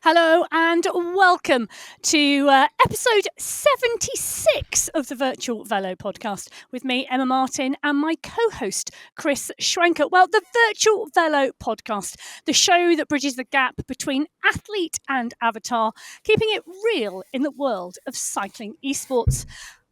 Hello and welcome to episode 76 of the Virtual Velo Podcast with me, Emma Martin, and my co-host, Chris Schwenker. Well, the Virtual Velo Podcast, the show that bridges the gap between athlete and avatar, keeping it real in the world of cycling esports.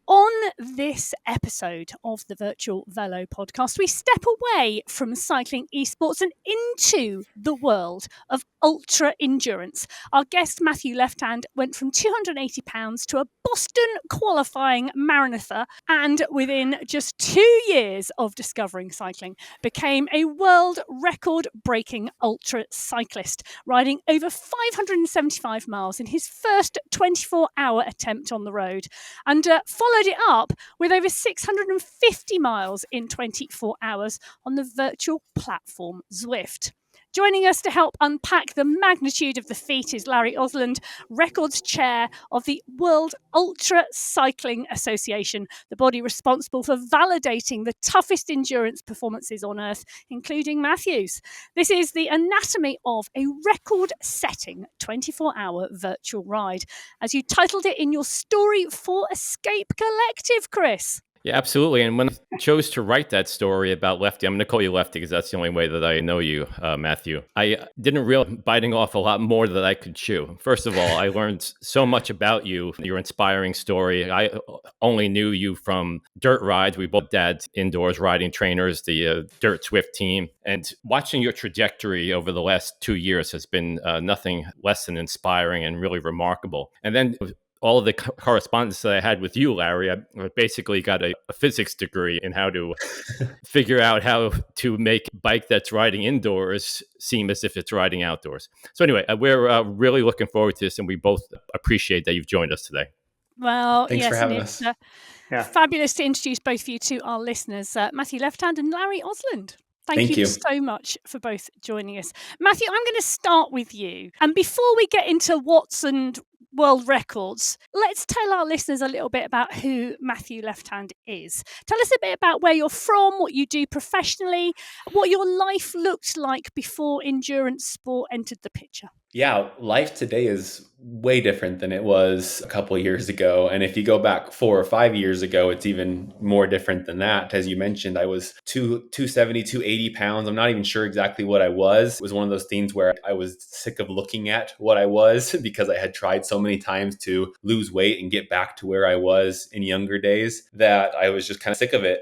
On this episode of the Virtual Velo Podcast, we step away from cycling esports and into the world of ultra endurance. Our guest, Matthew Lefthand, went from £280 to a Boston qualifying maranatha, and within just 2 years of discovering cycling, became a world record-breaking ultra cyclist, riding over 575 miles in his first 24-hour attempt on the road, and followed it up with over 650 miles in 24 hours on the virtual platform Zwift. Joining us to help unpack the magnitude of the feat is Larry Oslund, records chair of the World Ultra Cycling Association, the body responsible for validating the toughest endurance performances on Earth, including Matthew's. This is the anatomy of a record-setting 24-hour virtual ride, as you titled it in your story for Escape Collective, Chris. Yeah, absolutely. And when I chose to write that story about Lefty, I'm going to call you Lefty because that's the only way that I know you, Matthew. I didn't realize biting off a lot more that I could chew. First of all, I learned so much about you, your inspiring story. I only knew you from dirt rides. We both had indoors riding trainers, the Dirt Zwift team. And watching your trajectory over the last 2 years has been nothing less than inspiring and really remarkable. And then all of the correspondence that I had with you, Larry, I basically got a physics degree in how to figure out how to make a bike that's riding indoors seem as if it's riding outdoors. So anyway, we're really looking forward to this, and we both appreciate that you've joined us today. Well, thanks for having us. Fabulous to introduce both of you to our listeners, Matthew Lefthand and Larry Oslund. Thank you so much for both joining us. Matthew, I'm going to start with you. And before we get into what's and world records, let's tell our listeners a little bit about who Matthew Lefthand is. Tell us a bit about where you're from, what you do professionally, what your life looked like before endurance sport entered the picture. Yeah, life today is way different than it was a couple of years ago. And if you go back 4 or 5 years ago, it's even more different than that. As you mentioned, I was 270, 280 pounds. I'm not even sure exactly what I was. It was one of those things where I was sick of looking at what I was because I had tried so many times to lose weight and get back to where I was in younger days that I was just kind of sick of it.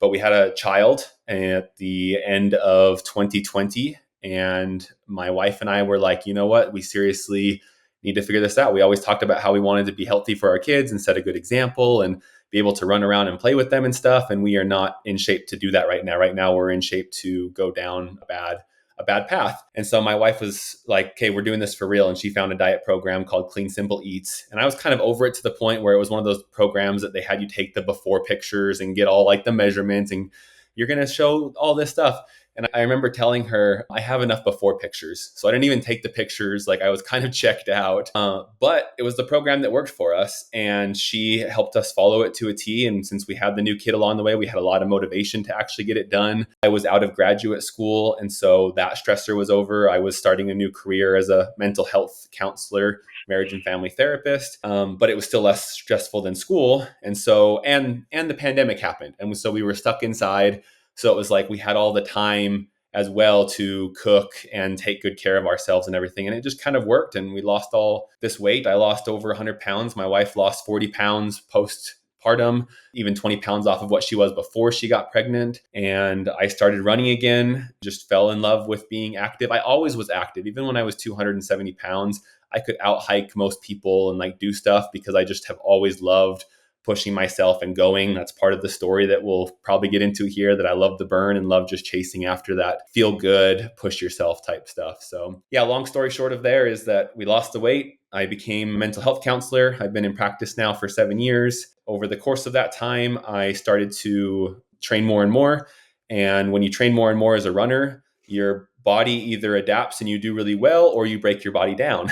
But we had a child at the end of 2020. And my wife and I were like, you know what? We seriously need to figure this out. We always talked about how we wanted to be healthy for our kids and set a good example and be able to run around and play with them and stuff. And we are not in shape to do that right now. Right now, we're in shape to go down a bad path. And so my wife was like, okay, we're doing this for real. And she found a diet program called Clean Simple Eats. And I was kind of over it to the point where it was one of those programs that they had you take the before pictures and get all like the measurements and you're going to show all this stuff. And I remember telling her, I have enough before pictures. So I didn't even take the pictures. Like I was kind of checked out. But it was the program that worked for us. And she helped us follow it to a T. And since we had the new kid along the way, we had a lot of motivation to actually get it done. I was out of graduate school. And so that stressor was over. I was starting a new career as a mental health counselor, marriage and family therapist. But it was still less stressful than school. And so, and the pandemic happened. And so we were stuck inside. So it was like we had all the time as well to cook and take good care of ourselves and everything. And it just kind of worked. And we lost all this weight. I lost over 100 pounds. My wife lost 40 pounds postpartum, even 20 pounds off of what she was before she got pregnant. And I started running again, just fell in love with being active. I always was active. Even when I was 270 pounds, I could out hike most people and like do stuff because I just have always loved pushing myself and going. That's part of the story that we'll probably get into here, that I love the burn and love just chasing after that feel good, push yourself type stuff. So yeah, long story short of there is that we lost the weight. I became a mental health counselor. I've been in practice now for 7 years. Over the course of that time, I started to train more and more. And when you train more and more as a runner, your body either adapts and you do really well, or you break your body down.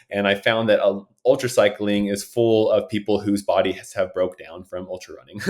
And I found that ultra cycling is full of people whose bodies have broke down from ultra running.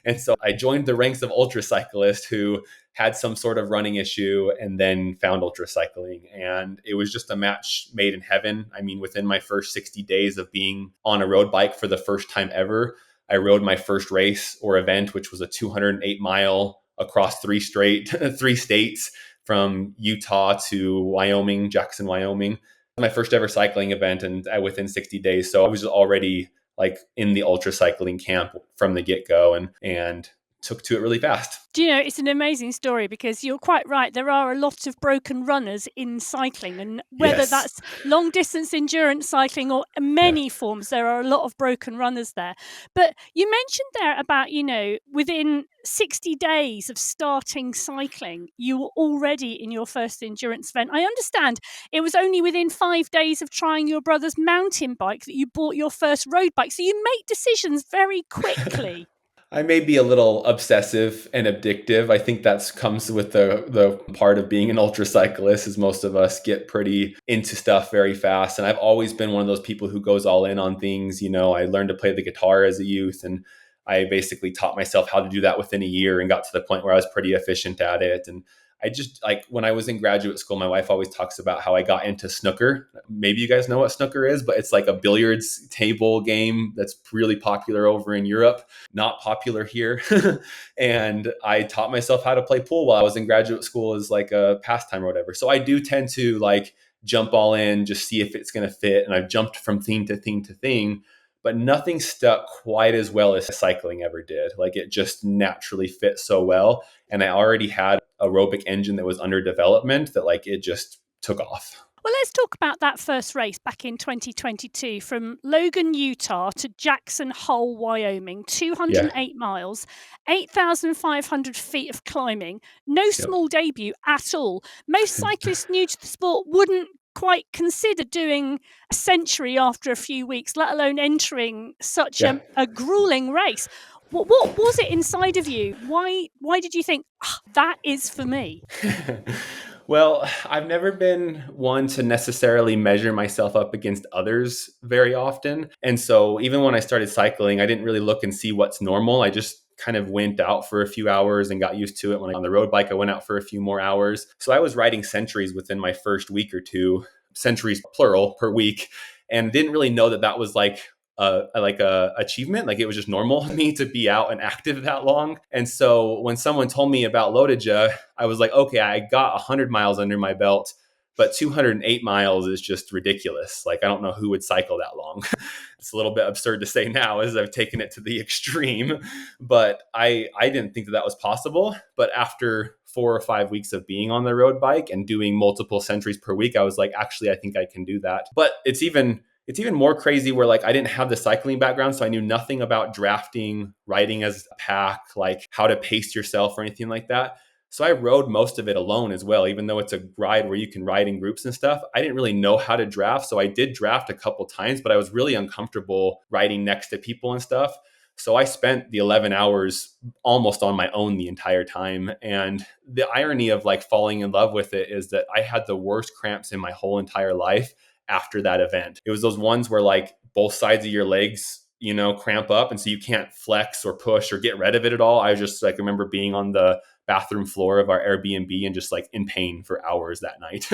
And so I joined the ranks of ultra cyclists who had some sort of running issue and then found ultra cycling. And it was just a match made in heaven. I mean, within my first 60 days of being on a road bike for the first time ever, I rode my first race or event, which was a 208-mile across three states from Utah to Wyoming, Jackson, Wyoming. My first ever cycling event, and within 60 days. So I was already like in the ultra cycling camp from the get-go and took to it really fast. Do you know, it's an amazing story because you're quite right. There are a lot of broken runners in cycling, and whether Yes. that's long distance endurance cycling or many forms, there are a lot of broken runners there. But you mentioned there about, you know, within 60 days of starting cycling, you were already in your first endurance event. I understand it was only within 5 days of trying your brother's mountain bike that you bought your first road bike. So you make decisions very quickly. I may be a little obsessive and addictive. I think that comes with the part of being an ultra cyclist, is most of us get pretty into stuff very fast. And I've always been one of those people who goes all in on things. You know, I learned to play the guitar as a youth, and I basically taught myself how to do that within a year and got to the point where I was pretty efficient at it. And I just, like, when I was in graduate school, my wife always talks about how I got into snooker. Maybe you guys know what snooker is, but it's like a billiards table game that's really popular over in Europe, not popular here. And I taught myself how to play pool while I was in graduate school as like a pastime or whatever. So I do tend to like jump all in, just see if it's going to fit. And I've jumped from thing to thing to thing, but nothing stuck quite as well as cycling ever did. Like, it just naturally fit so well. And I already had aerobic engine that was under development that, like, it just took off. Well, let's talk about that first race back in 2022 from Logan, Utah to Jackson Hole, Wyoming, 208 miles, 8,500 feet of climbing, no small debut at all. Most cyclists new to the sport wouldn't quite consider doing a century after a few weeks, let alone entering such a grueling race. What was it inside of you? Why did you think, that is for me? Well, I've never been one to necessarily measure myself up against others very often. And so even when I started cycling, I didn't really look and see what's normal. I just kind of went out for a few hours and got used to it. When I on the road bike, I went out for a few more hours. So I was riding centuries within my first week or two, centuries plural per week, and didn't really know that was like a achievement. Like, it was just normal for me to be out and active that long. And so when someone told me about Lodija, I was like, okay, I got 100 miles under my belt, but 208 miles is just ridiculous. Like, I don't know who would cycle that long. It's a little bit absurd to say now as I've taken it to the extreme, but I didn't think that was possible. But after 4 or 5 weeks of being on the road bike and doing multiple centuries per week, I was like, actually, I think I can do that. But it's even more crazy where, like, I didn't have the cycling background, so I knew nothing about drafting, riding as a pack, like how to pace yourself or anything like that. So I rode most of it alone as well, even though it's a ride where you can ride in groups and stuff. I didn't really know how to draft. So I did draft a couple times, but I was really uncomfortable riding next to people and stuff. So I spent the 11 hours almost on my own the entire time. And the irony of like falling in love with it is that I had the worst cramps in my whole entire life after that event. It was those ones where like both sides of your legs, you know, cramp up. And so you can't flex or push or get rid of it at all. I just like remember being on the bathroom floor of our Airbnb and just like in pain for hours that night.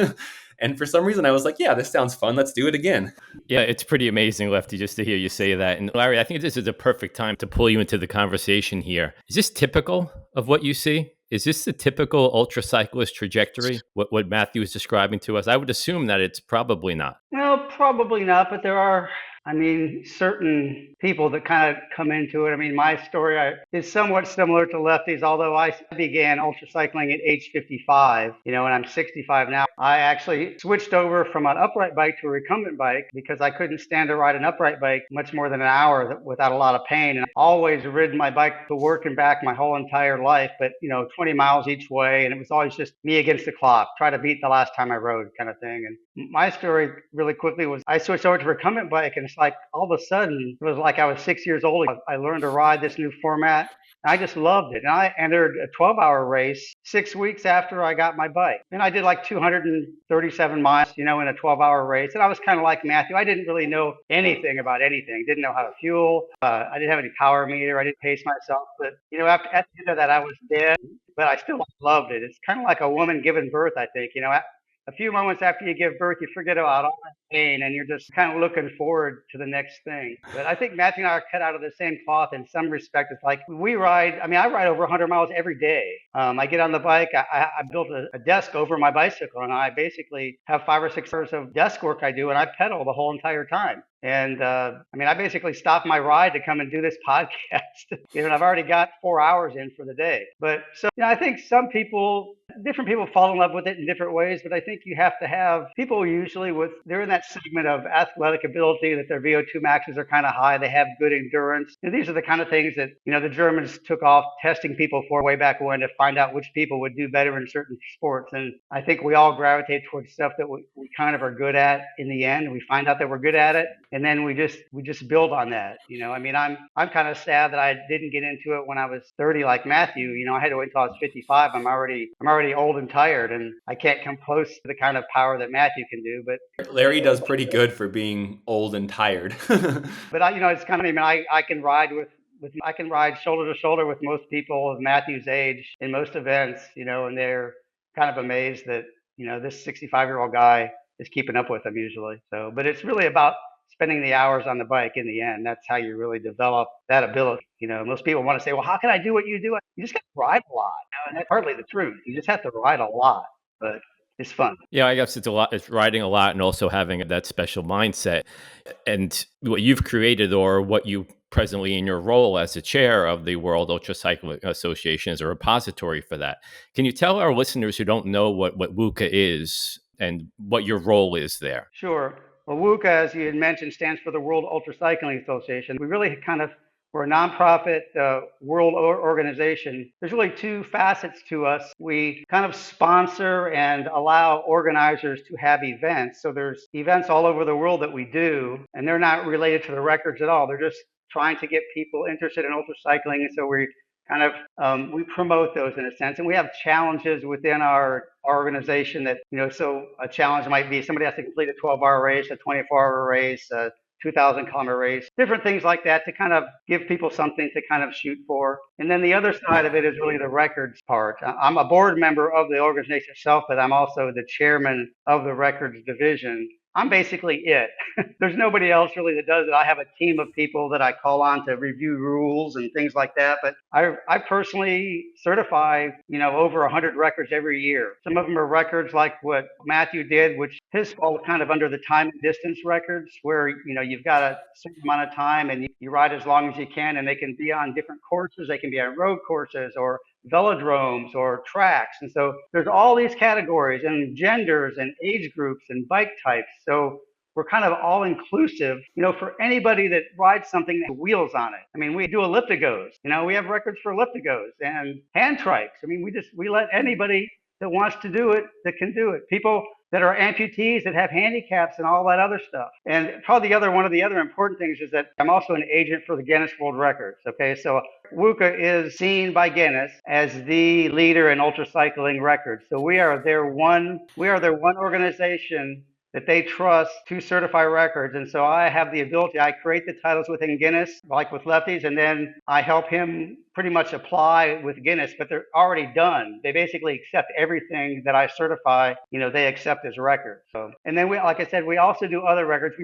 And for some reason I was like, yeah, this sounds fun. Let's do it again. Yeah, it's pretty amazing, Lefty, just to hear you say that. And Larry, I think this is a perfect time to pull you into the conversation here. Is this typical of what you see? Is this the typical ultra cyclist trajectory, what Matthew is describing to us? I would assume that it's probably not. Well, probably not, but there are, certain people that kind of come into it. My story is somewhat similar to Lefty's, although I began ultra cycling at age 55, and I'm 65 now. I actually switched over from an upright bike to a recumbent bike because I couldn't stand to ride an upright bike much more than an hour without a lot of pain. And I always ridden my bike to work and back my whole entire life, but 20 miles each way. And it was always just me against the clock, try to beat the last time I rode kind of thing. And my story really quickly was I switched over to recumbent bike and just like all of a sudden, it was like I was 6 years old. I learned to ride this new format. I just loved it. And I entered a 12-hour race 6 weeks after I got my bike. And I did like 237 miles, in a 12-hour race. And I was kind of like Matthew. I didn't really know anything about anything. Didn't know how to fuel. I didn't have any power meter. I didn't pace myself. But, after at the end of that, I was dead. But I still loved it. It's kind of like a woman giving birth, I think. A few moments after you give birth, you forget about all that pain and you're just kind of looking forward to the next thing. But I think Matthew and I are cut out of the same cloth in some respect. It's like I ride over 100 miles every day. I get on the bike. I built a desk over my bicycle, and I basically have 5 or 6 hours of desk work I do, and I pedal the whole entire time. And I basically stopped my ride to come and do this podcast. And I've already got 4 hours in for the day. But so I think different people fall in love with it in different ways. But I think you have to have people usually they're in that segment of athletic ability, that their VO2 maxes are kind of high. They have good endurance. And these are the kind of things that, the Germans took off testing people for way back when to find out which people would do better in certain sports. And I think we all gravitate towards stuff that we kind of are good at in the end. We find out that we're good at it. And then we just build on that. I'm kind of sad that I didn't get into it when I was 30 like Matthew. I had to wait until I was 55. I'm already old and tired, and I can't come close to the kind of power that Matthew can do. But Larry does pretty good for being old and tired. But it's kind of, I can ride I can ride shoulder to shoulder with most people of Matthew's age in most events, and they're kind of amazed that, this 65-year-old guy is keeping up with them usually. So, but it's really about spending the hours on the bike in the end. That's how you really develop that ability. Most people want to say, well, how can I do what you do? You just got to ride a lot. And that's hardly the truth. You just have to ride a lot, but it's fun. Yeah, I guess it's a lot. It's riding a lot and also having that special mindset. And what you've created, or what you presently in your role as the chair of the World Ultra-Cycling Association, is a repository for that. Can you tell our listeners who don't know what WUCA is and what your role is there? Sure. Well, WUCA, as you had mentioned, stands for the World Ultra-Cycling Association. We really we're a nonprofit world organization. There's really 2 facets to us. We kind of sponsor and allow organizers to have events. So there's events all over the world that we do, and they're not related to the records at all. They're just trying to get people interested in ultra-cycling. And so we kind of we promote those in a sense, and we have challenges within our organization that so a challenge might be somebody has to complete a 12-hour race, a 24-hour race, a 2,000-kilometer race, different things like that to kind of give people something to kind of shoot for. And then the other side of it is really the records part. I'm a board member of the organization itself, but I'm also the chairman of the records division. I'm basically it. There's nobody else really that does it. I have a team of people that I call on to review rules and things like that. But I personally certify, over 100 records every year. Some of them are records like what Matthew did, which his fall kind of under the time and distance records, where, you've got a certain amount of time and you ride as long as you can, and they can be on different courses. They can be on road courses or velodromes or tracks. And so there's all these categories and genders and age groups and bike types. So we're kind of all inclusive, for anybody that rides something that has wheels on it. We do ellipticos, we have records for ellipticos and hand trikes. We let anybody that wants to do it, that can do it. People that are amputees, that have handicaps and all that other stuff. And probably one of the other important things is that I'm also an agent for the Guinness World Records. Okay, so WUCA is seen by Guinness as the leader in ultra-cycling records. So we are their one organization that they trust to certify records. And so I have the ability, I create the titles within Guinness, like with Lefties, and then I help him pretty much apply with Guinness, but they're already done. They basically accept everything that I certify, they accept as records. So, and then like I said, we also do other records.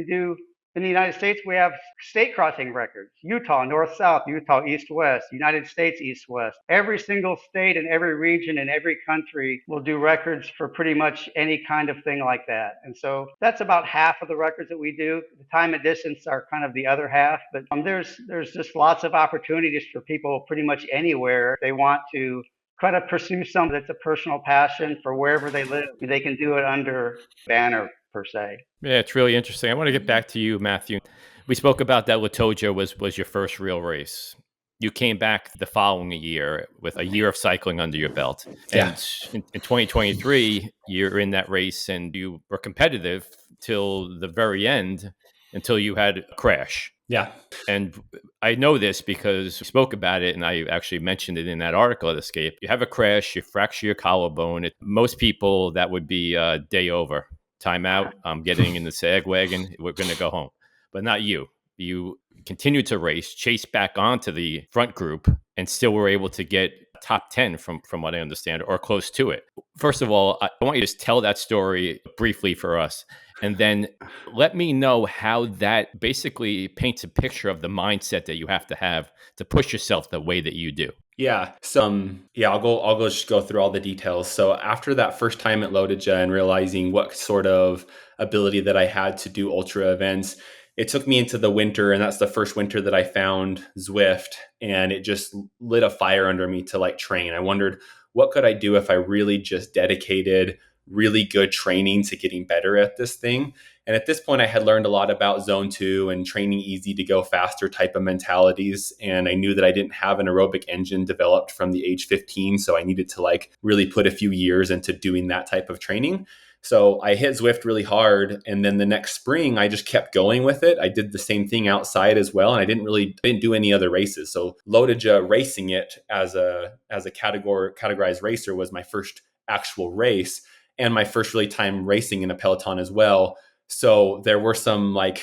In the United States, we have state crossing records. Utah, north-south, Utah, east-west, United States, east-west. Every single state and every region in every country will do records for pretty much any kind of thing like that. And so that's about half of the records that we do. The time and distance are kind of the other half. But there's just lots of opportunities for people pretty much anywhere. If they want to kind of pursue something that's a personal passion for wherever they live, they can do it under banner per se. Yeah, it's really interesting. I want to get back to you, Matthew. We spoke about that Latoja was your first real race. You came back the following year with a year of cycling under your belt. Yeah. And in 2023, you're in that race and you were competitive till the very end. until you had a crash. Yeah. And I know this because we spoke about it, and I actually mentioned it in that article at Escape. You have a crash, you fracture your collarbone. Most people, that would be day over. Time out. I'm getting in the sag wagon. We're going to go home. But not you. You continued to race, chased back onto the front group, and still were able to get top 10 from what I understand, or close to it. First of all, I want you to just tell that story briefly for us. And then let me know how that basically paints a picture of the mindset that you have to push yourself the way that you do. Yeah. So, I'll just go through all the details. So after that first time at Lodija and realizing what sort of ability that I had to do ultra events, it took me into the winter, and that's the first winter that I found Zwift, and it just lit a fire under me to like train. I wondered, what could I do if I really just dedicated really good training to getting better at this thing? And at this point, I had learned a lot about zone 2 and training easy to go faster type of mentalities. And I knew that I didn't have an aerobic engine developed from the age 15. So I needed to like really put a few years into doing that type of training. So I hit Zwift really hard. And then the next spring, I just kept going with it. I did the same thing outside as well. And I didn't do any other races. So Lodija racing it as a categorized racer was my first actual race, and my first really time racing in a peloton as well. So there were some like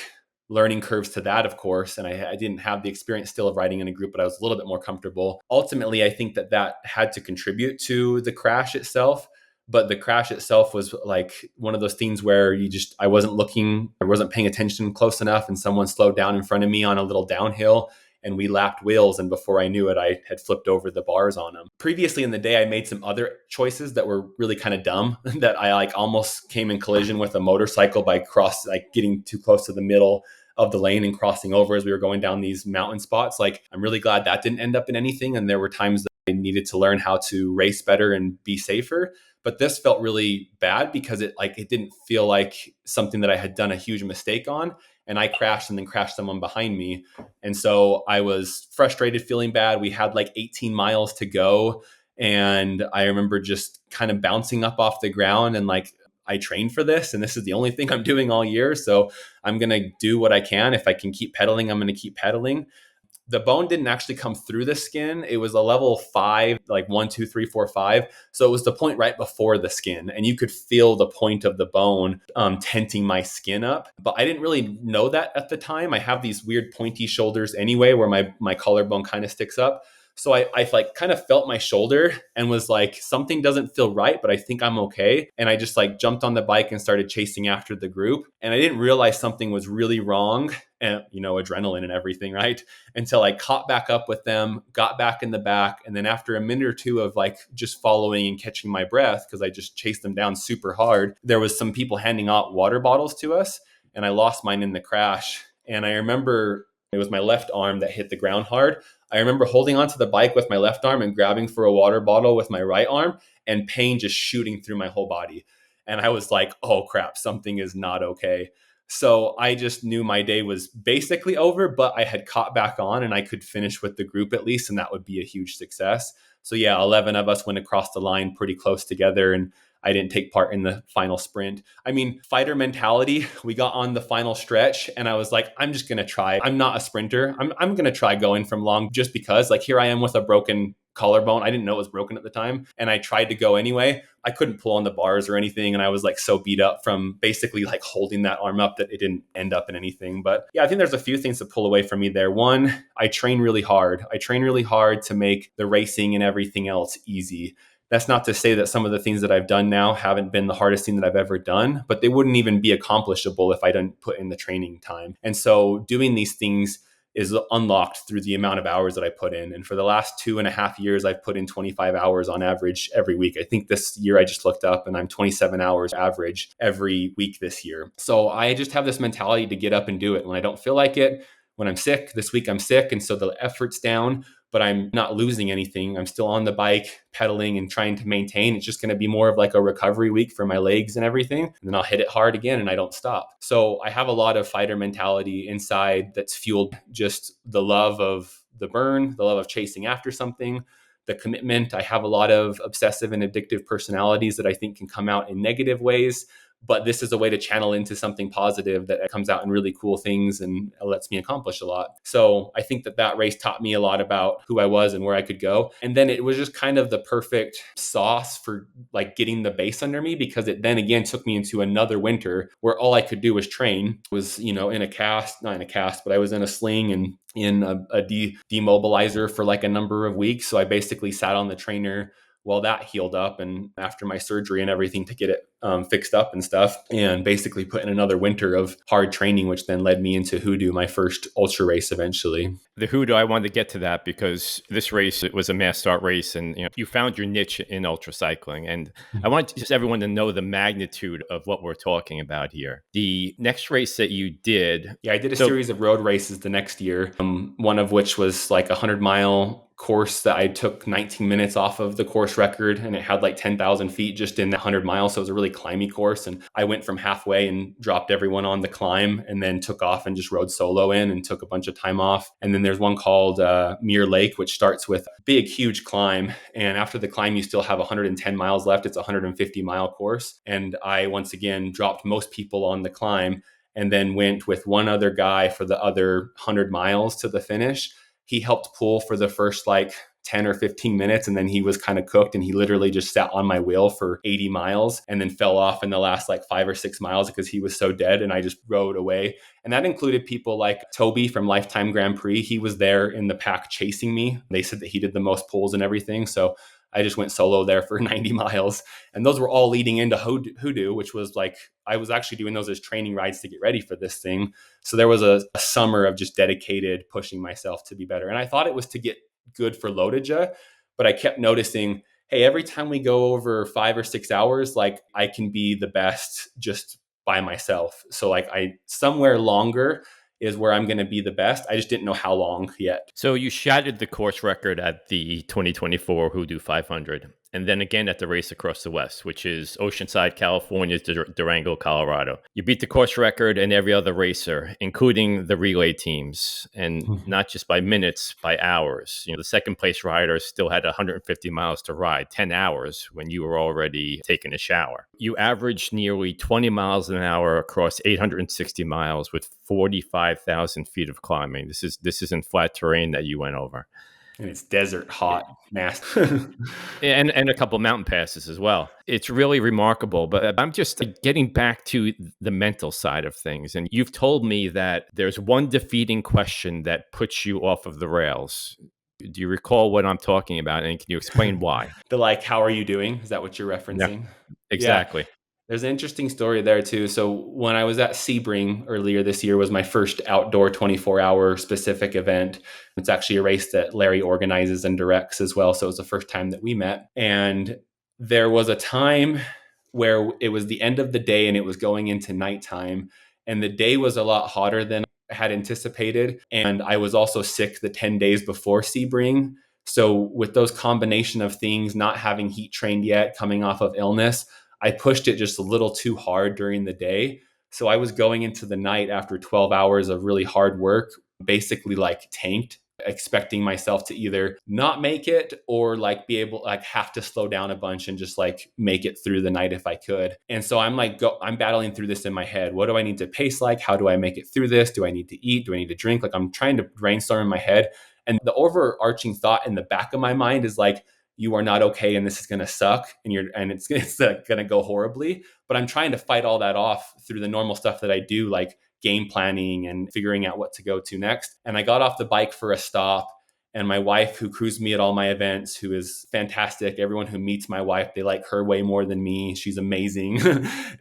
learning curves to that, of course. And I didn't have the experience still of riding in a group, but I was a little bit more comfortable. Ultimately, I think that had to contribute to the crash itself. But the crash itself was like one of those things where I wasn't paying attention close enough, and someone slowed down in front of me on a little downhill, and we lapped wheels. And before I knew it, I had flipped over the bars on them. Previously in the day, I made some other choices that were really kind of dumb that I like almost came in collision with a motorcycle by getting too close to the middle of the lane and crossing over as we were going down these mountain spots. Like, I'm really glad that didn't end up in anything. And there were times that I needed to learn how to race better and be safer. But this felt really bad because it didn't feel like something that I had done a huge mistake on. And I crashed and then crashed someone behind me. And so I was frustrated, feeling bad. We had like 18 miles to go. And I remember just kind of bouncing up off the ground and like, I trained for this, and this is the only thing I'm doing all year. So I'm going to do what I can. If I can keep pedaling, I'm going to keep pedaling. The bone didn't actually come through the skin. It was a level 5, like 1, 2, 3, 4, 5. So it was the point right before the skin. And you could feel the point of the bone tenting my skin up. But I didn't really know that at the time. I have these weird pointy shoulders anyway, where my collarbone kind of sticks up. So I like kind of felt my shoulder and was like, something doesn't feel right, but I think I'm okay. And I just like jumped on the bike and started chasing after the group. And I didn't realize something was really wrong, and adrenaline and everything, right? Until I caught back up with them, got back in the back. And then after a minute or two of like just following and catching my breath, because I just chased them down super hard, there was some people handing out water bottles to us, and I lost mine in the crash. And I remember it was my left arm that hit the ground hard. I remember holding onto the bike with my left arm and grabbing for a water bottle with my right arm, and pain just shooting through my whole body. And I was like, oh crap, something is not okay. So I just knew my day was basically over, but I had caught back on and I could finish with the group at least, and that would be a huge success. So yeah, 11 of us went across the line pretty close together, and I didn't take part in the final sprint. I mean, fighter mentality, we got on the final stretch and I was like, I'm just going to try. I'm not a sprinter. I'm going to try going from long, just because like here I am with a broken collarbone. I didn't know it was broken at the time. And I tried to go anyway. I couldn't pull on the bars or anything. And I was like so beat up from basically like holding that arm up that it didn't end up in anything. But yeah, I think there's a few things to pull away from me there. One, I train really hard. I train really hard to make the racing and everything else easy. That's not to say that some of the things that I've done now haven't been the hardest thing that I've ever done, but they wouldn't even be accomplishable if I didn't put in the training time. And so doing these things is unlocked through the amount of hours that I put in. And for the last 2.5 years, I've put in 25 hours on average every week. I think this year I just looked up and I'm 27 hours average every week this year. So I just have this mentality to get up and do it when I don't feel like it. When I'm sick, this week I'm sick, and so the effort's down, but I'm not losing anything. I'm still on the bike, pedaling and trying to maintain. It's just going to be more of like a recovery week for my legs and everything. And then I'll hit it hard again and I don't stop. So I have a lot of fighter mentality inside that's fueled just the love of the burn, the love of chasing after something, the commitment. I have a lot of obsessive and addictive personalities that I think can come out in negative ways. but this is a way to channel into something positive that comes out in really cool things and lets me accomplish a lot. So I think that race taught me a lot about who I was and where I could go. And then it was just kind of the perfect sauce for like getting the base under me, because it then again took me into another winter where all I could do was train. Was, in a cast, not in a cast, but I was in a sling and in a demobilizer for like a number of weeks. So I basically sat on the trainer while that healed up, and after my surgery and everything to get it fixed up and stuff, and basically put in another winter of hard training, which then led me into Hoodoo, my first ultra race eventually. The Hoodoo, I wanted to get to that because this race, it was a mass start race, and you found your niche in ultra cycling. And I want just everyone to know the magnitude of what we're talking about here. The next race that you did. Yeah, I did a series of road races the next year, one of which was like a 100-mile course that I took 19 minutes off of the course record, and it had like 10,000 feet just in the 100 miles. So it was a really climby course. And I went from halfway and dropped everyone on the climb, and then took off and just rode solo in and took a bunch of time off. And then there's one called Muir Lake, which starts with a big, huge climb. And after the climb, you still have 110 miles left. It's a 150-mile course. And I, once again, dropped most people on the climb, and then went with one other guy for the other 100 miles to the finish. He helped pull for the first like 10 or 15 minutes, and then he was kind of cooked, and he literally just sat on my wheel for 80 miles and then fell off in the last like 5 or 6 miles because he was so dead, and I just rode away. And that included people like Toby from Lifetime Grand Prix. He was there in the pack chasing me. They said that he did the most pulls and everything. So I just went solo there for 90 miles. And those were all leading into Hoodoo, which was like, I was actually doing those as training rides to get ready for this thing. So there was a summer of just dedicated pushing myself to be better. And I thought it was to get good for Lodija, but I kept noticing, hey, every time we go over 5 or 6 hours, like I can be the best just by myself. So like somewhere longer is where I'm going to be the best. I just didn't know how long yet. So you shattered the course record at the 2024 Hoodoo 500, and then again at the race across the West, which is Oceanside, California to Durango, Colorado. You beat the course record and every other racer, including the relay teams, and not just by minutes, by hours. The second place rider still had 150 miles to ride, 10 hours when you were already taking a shower. You averaged nearly 20 miles an hour across 860 miles with 45,000 feet of climbing. This isn't flat terrain that you went over. And it's desert, hot, nasty. and a couple of mountain passes as well. It's really remarkable. But I'm just getting back to the mental side of things. And you've told me that there's one defeating question that puts you off of the rails. Do you recall what I'm talking about? And can you explain why? How are you doing? Is that what you're referencing? Yeah, exactly. Yeah. There's an interesting story there too. So when I was at Sebring earlier this year was my first outdoor 24-hour specific event. It's actually a race that Larry organizes and directs as well. So it was the first time that we met. And there was a time where it was the end of the day and it was going into nighttime. And the day was a lot hotter than I had anticipated. And I was also sick the 10 days before Sebring. So with those combination of things, not having heat trained yet, coming off of illness, I pushed it just a little too hard during the day. So I was going into the night after 12 hours of really hard work, basically like tanked, expecting myself to either not make it or like be able, like have to slow down a bunch and just like make it through the night if I could. And so I'm battling through this in my head. What do I need to pace like? How do I make it through this? Do I need to eat? Do I need to drink? Like I'm trying to brainstorm in my head. And the overarching thought in the back of my mind is like, you are not okay and this is going to suck and it's going to go horribly. But I'm trying to fight all that off through the normal stuff that I do, like game planning and figuring out what to go to next. And I got off the bike for a stop, and my wife, who crews me at all my events, who is fantastic. Everyone who meets my wife, they like her way more than me. She's amazing.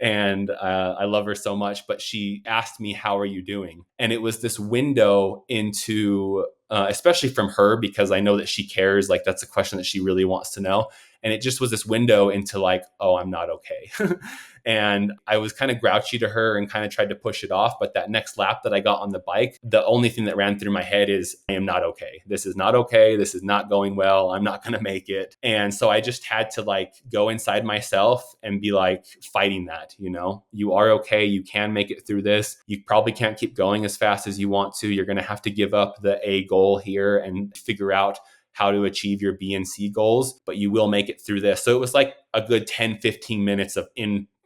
And I love her so much. But she asked me, how are you doing? And it was this window into, especially from her, because I know that she cares. Like that's a question that she really wants to know. And it just was this window into like, oh, I'm not okay. And I was kind of grouchy to her and kind of tried to push it off. But that next lap that I got on the bike, the only thing that ran through my head is, I am not okay. This is not okay. This is not going well. I'm not going to make it. And so I just had to like go inside myself and be like fighting that, you are okay. You can make it through this. You probably can't keep going as fast as you want to. You're going to have to give up the A goal here and figure out how to achieve your B and C goals, but you will make it through this. So it was like a good 10, 15 minutes of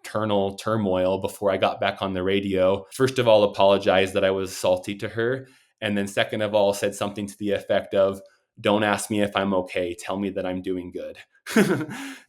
internal turmoil before I got back on the radio. First of all, apologized that I was salty to her. And then second of all, said something to the effect of, don't ask me if I'm okay. Tell me that I'm doing good.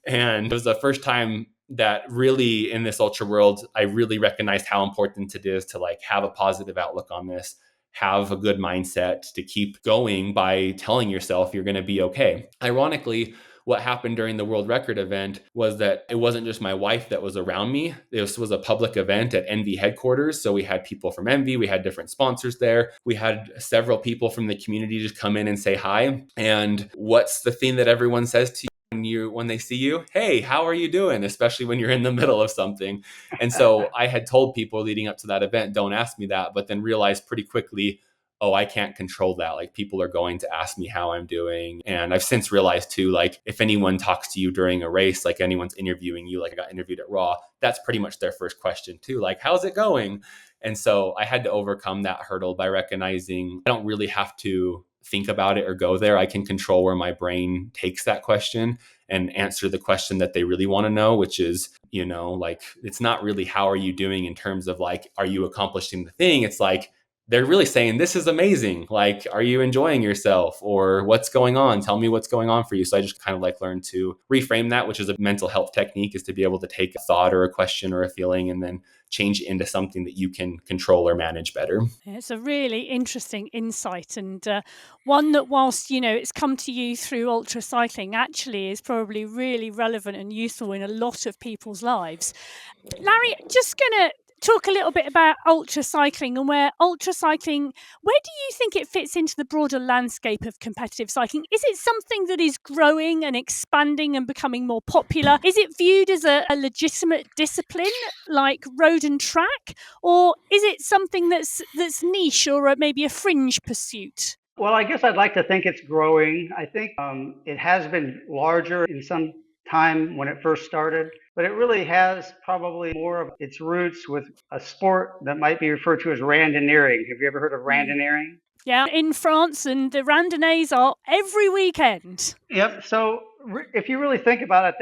And it was the first time that really in this ultra world, I really recognized how important it is to like have a positive outlook on this, have a good mindset, to keep going by telling yourself you're going to be okay. Ironically, what happened during the world record event was that it wasn't just my wife that was around me. This was a public event at Envy headquarters. So we had people from Envy, we had different sponsors there. We had several people from the community just come in and say hi. And what's the thing that everyone says to you when they see you? Hey, how are you doing? Especially when you're in the middle of something. And so I had told people leading up to that event, don't ask me that, but then realized pretty quickly, oh, I can't control that. Like people are going to ask me how I'm doing. And I've since realized too, like if anyone talks to you during a race, like anyone's interviewing you, like I got interviewed at Raw, that's pretty much their first question too. Like, how's it going? And so I had to overcome that hurdle by recognizing I don't really have to think about it or go there. I can control where my brain takes that question and answer the question that they really want to know, which is, like, it's not really how are you doing in terms of like, are you accomplishing the thing? It's like, they're really saying, this is amazing. Like, are you enjoying yourself, or what's going on? Tell me what's going on for you. So I just kind of like learned to reframe that, which is a mental health technique, is to be able to take a thought or a question or a feeling and then change it into something that you can control or manage better. It's a really interesting insight, and one that whilst, it's come to you through ultra cycling, actually is probably really relevant and useful in a lot of people's lives. Larry, just going to talk a little bit about ultra cycling and where do you think it fits into the broader landscape of competitive cycling? Is it something that is growing and expanding and becoming more popular? Is it viewed as a legitimate discipline like road and track, or is it something that's niche or maybe a fringe pursuit? Well, I guess I'd like to think it's growing. I think it has been larger in some time when it first started, but it really has probably more of its roots with a sport that might be referred to as randonneering. Have you ever heard of randonneering? Yeah, in France, and the randonnées are every weekend. Yep. So if you really think about it,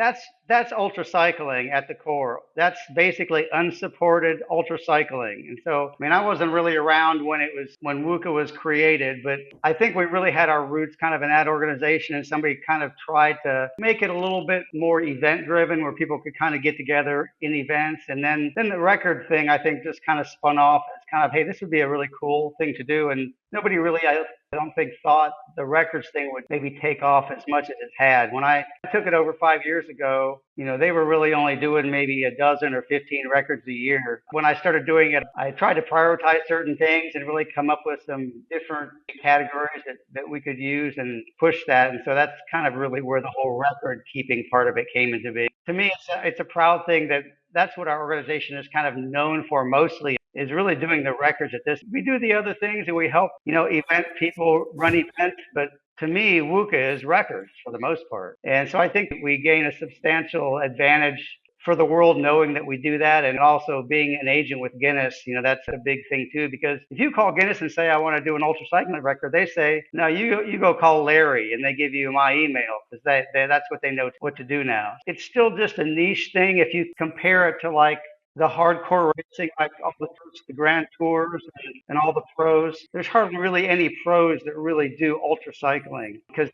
that's ultra cycling at the core. That's basically unsupported ultra cycling. And so, I mean, I wasn't really around when WUCA was created, but I think we really had our roots kind of in that organization, and somebody kind of tried to make it a little bit more event driven, where people could kind of get together in events. And then the record thing, I think, just kind of spun off as kind of, hey, this would be a really cool thing to do. And nobody really, I don't think, thought the records thing would maybe take off as much as it had. When I took it over 5 years ago, they were really only doing maybe a dozen or 15 records a year. When I started doing it, I tried to prioritize certain things and really come up with some different categories that we could use and push that. And so that's kind of really where the whole record keeping part of it came into being. To me, it's a proud thing that's what our organization is kind of known for mostly, is really doing the records at this. We do the other things and we help, event people run events, but to me, WUCA is records for the most part. And so I think we gain a substantial advantage for the world knowing that we do that, and also being an agent with Guinness, that's a big thing too, because if you call Guinness and say, I want to do an ultra cycling record, they say, no, you go call Larry, and they give you my email, because that's what they know what to do now. It's still just a niche thing if you compare it to like the hardcore racing, like all the Grand Tours and all the pros. There's hardly really any pros that really do ultra cycling, because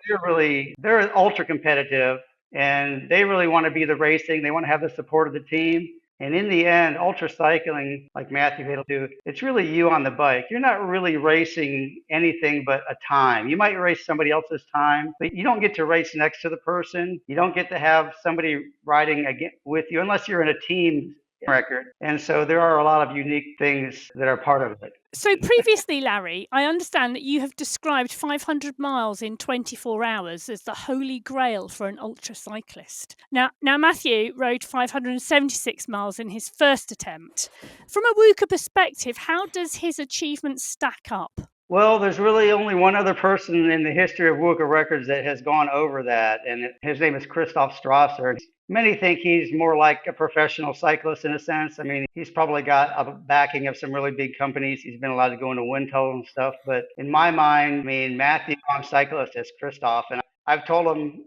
they're ultra competitive, and they really want to be the racing. They want to have the support of the team. And in the end, ultra cycling, like Matthew will do, it's really you on the bike. You're not really racing anything but a time. You might race somebody else's time, but you don't get to race next to the person. You don't get to have somebody riding with you unless you're in a team record. And so there are a lot of unique things that are part of it. So previously, Larry, I understand that you have described 500 miles in 24 hours as the holy grail for an ultra cyclist. Now Matthew rode 576 miles in his first attempt. From a WUCA perspective, how does his achievement stack up? Well, there's really only one other person in the history of WUCA records that has gone over that, and his name is Christoph Strasser. Many think he's more like a professional cyclist in a sense. I mean, he's probably got a backing of some really big companies. He's been allowed to go into wind tunnel and stuff. But in my mind, I mean, Matthew on cyclist is Christoph. And I've told him,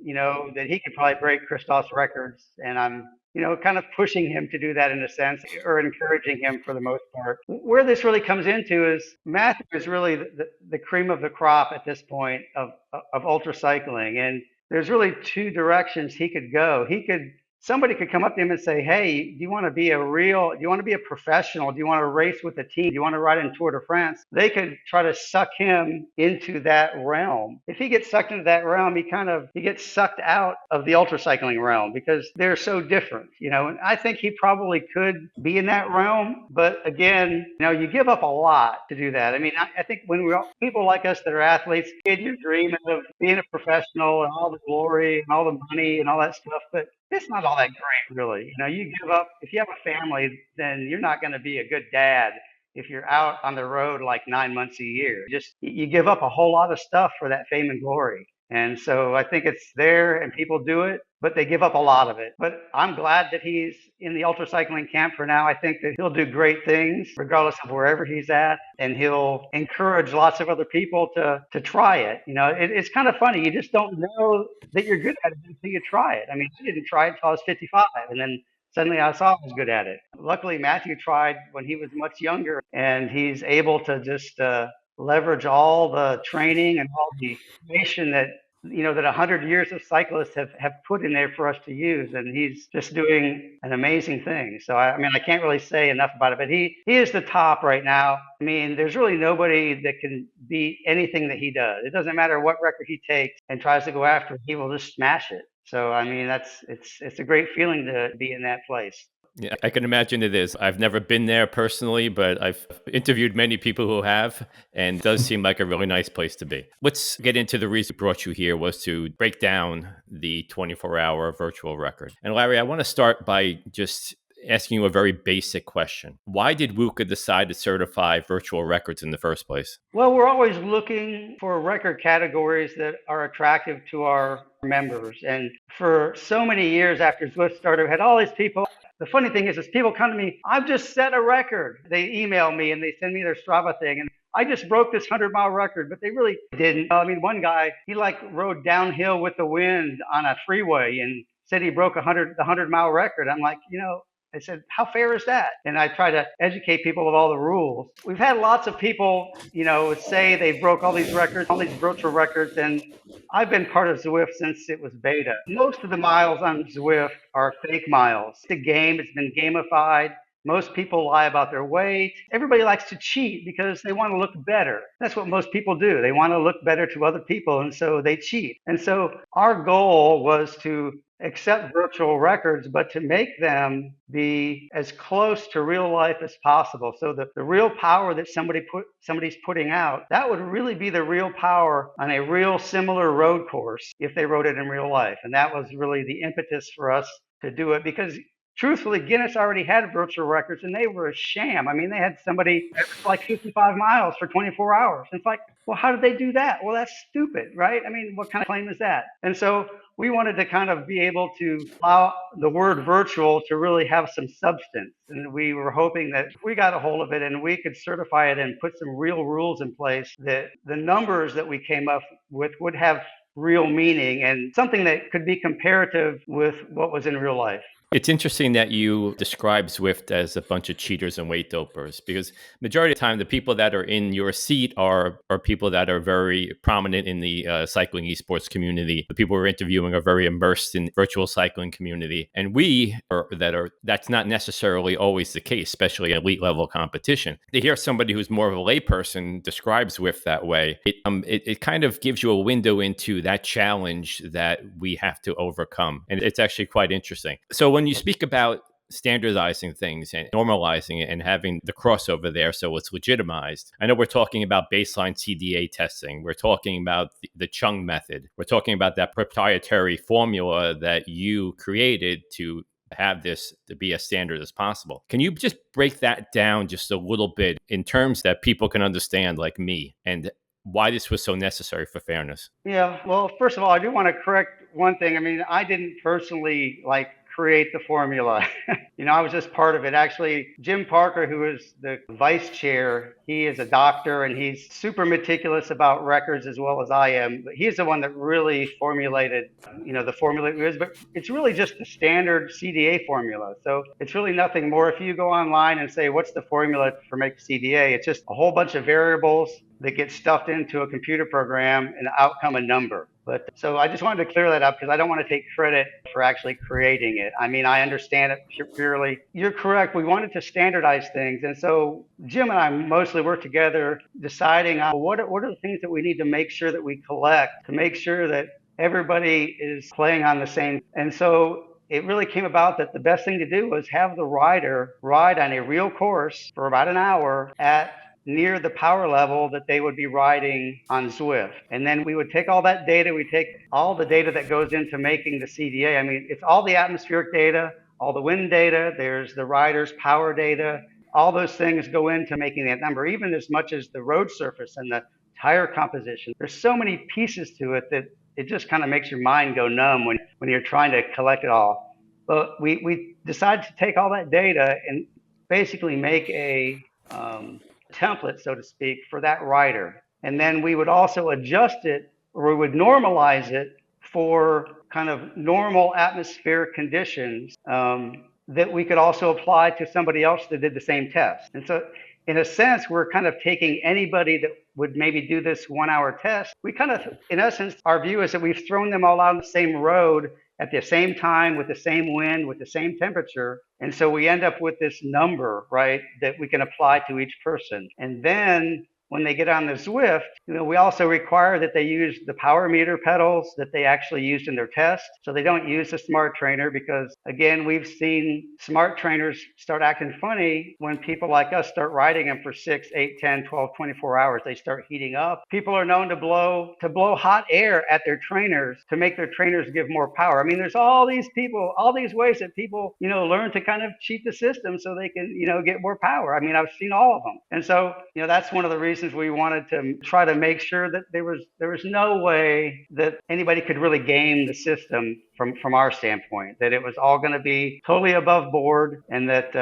that he could probably break Christoph's records. And I'm kind of pushing him to do that in a sense, or encouraging him for the most part. Where this really comes into is Matthew is really the cream of the crop at this point of ultra cycling. And there's really two directions he could go. Somebody could come up to him and say, hey, do you want to be a professional? Do you want to race with a team? Do you want to ride in Tour de France? They could try to suck him into that realm. If he gets sucked into that realm, he gets sucked out of the ultra cycling realm because they're so different, and I think he probably could be in that realm. But again, you give up a lot to do that. I mean, I think when people like us that are athletes, you're dreaming of being a professional and all the glory and all the money and all that stuff, but it's not all that great, really. You give up, if you have a family, then you're not going to be a good dad if you're out on the road like 9 months a year. You give up a whole lot of stuff for that fame and glory. And so I think it's there and people do it, but they give up a lot of it. But I'm glad that he's in the ultra cycling camp for now. I think that he'll do great things regardless of wherever he's at. And he'll encourage lots of other people to try it. It's kind of funny. You just don't know that you're good at it until you try it. I mean, I didn't try it until I was 55. And then suddenly I saw I was good at it. Luckily, Matthew tried when he was much younger, and he's able to just leverage all the training and all the information that 100 years of cyclists have put in there for us to use, and he's just doing an amazing thing. So I can't really say enough about it, but he is the top right now. I mean, there's really nobody that can beat anything that he does. It doesn't matter what record he takes and tries to go after, he will just smash it. So I mean, it's a great feeling to be in that place. Yeah, I can imagine it is. I've never been there personally, but I've interviewed many people who have, and it does seem like a really nice place to be. Let's get into the reason we brought you here was to break down the 24-hour virtual record. And Larry, I want to start by just asking you a very basic question. Why did WUCA decide to certify virtual records in the first place? Well, we're always looking for record categories that are attractive to our members. And for so many years after Zwift started, we had all these people. The funny thing is people come to me, I've just set a record. They email me and they send me their Strava thing. And I just broke this 100-mile record, but they really didn't. I mean, one guy, he rode downhill with the wind on a freeway and said he broke the 100-mile record. I'm like, I said, how fair is that? And I try to educate people of all the rules. We've had lots of people, say they broke all these records, all these virtual records, and I've been part of Zwift since it was beta. Most of the miles on Zwift are fake miles. It's a game. It's been gamified. Most people lie about their weight. Everybody likes to cheat because they want to look better. That's what most people do. They want to look better to other people, and so they cheat. And so our goal was to accept virtual records, but to make them be as close to real life as possible. So the real power that somebody's putting out, that would really be the real power on a real similar road course if they rode it in real life. And that was really the impetus for us to do it, because truthfully, Guinness already had virtual records and they were a sham. I mean, they had somebody like 55 miles for 24 hours. It's like, well, how did they do that? Well, that's stupid, right? I mean, what kind of claim is that? And so we wanted to kind of be able to allow the word virtual to really have some substance. And we were hoping that if we got a hold of it and we could certify it and put some real rules in place, that the numbers that we came up with would have real meaning and something that could be comparative with what was in real life. It's interesting that you describe Zwift as a bunch of cheaters and weight dopers, because majority of the time, the people that are in your seat are people that are very prominent in the cycling esports community. The people we're interviewing are very immersed in virtual cycling community. And that's not necessarily always the case, especially in elite level competition. To hear somebody who's more of a layperson describe Zwift that way, it kind of gives you a window into that challenge that we have to overcome. And it's actually quite interesting. So when you speak about standardizing things and normalizing it and having the crossover there so it's legitimized, I know we're talking about baseline CDA testing. We're talking about the Chung method. We're talking about that proprietary formula that you created to have this to be as standard as possible. Can you just break that down just a little bit in terms that people can understand, like me, and why this was so necessary for fairness? Yeah, well, first of all, I do want to correct one thing. I mean, I didn't personally create the formula. I was just part of it. Actually, Jim Parker, who is the vice chair, he is a doctor and he's super meticulous about records as well as I am. But he's the one that really formulated, the formula. But it's really just the standard CDA formula. So it's really nothing more. If you go online and say, what's the formula for make CDA? It's just a whole bunch of variables that get stuffed into a computer program and out come a number. But so I just wanted to clear that up because I don't want to take credit for actually creating it. I mean, I understand it purely. You're correct. We wanted to standardize things. And so Jim and I mostly work together deciding what are the things that we need to make sure that we collect to make sure that everybody is playing on the same. And so it really came about that the best thing to do was have the rider ride on a real course for about an hour at near the power level that they would be riding on Zwift. And then we would take all that data, we take all the data that goes into making the CDA. I mean, it's all the atmospheric data, all the wind data, there's the rider's power data, all those things go into making that number, even as much as the road surface and the tire composition. There's so many pieces to it that it just kind of makes your mind go numb when you're trying to collect it all. But we decided to take all that data and basically make a template, so to speak, for that rider. And then we would also adjust it, or we would normalize it for kind of normal atmospheric conditions that we could also apply to somebody else that did the same test. And so in a sense, we're kind of taking anybody that would maybe do this 1 hour test. We kind of, in essence, our view is that we've thrown them all out on the same road at the same time, with the same wind, with the same temperature. And so we end up with this number, right, that we can apply to each person. And then when they get on the Zwift, we also require that they use the power meter pedals that they actually used in their test. So they don't use the smart trainer because, again, we've seen smart trainers start acting funny when people like us start riding them for 6, 8, 10, 12, 24 hours. They start heating up. People are known to blow hot air at their trainers to make their trainers give more power. I mean, there's all these ways that people, learn to kind of cheat the system so they can, get more power. I mean, I've seen all of them. And so, that's one of the reasons we wanted to try to make sure that there was no way that anybody could really game the system from our standpoint, that it was all going to be totally above board, and that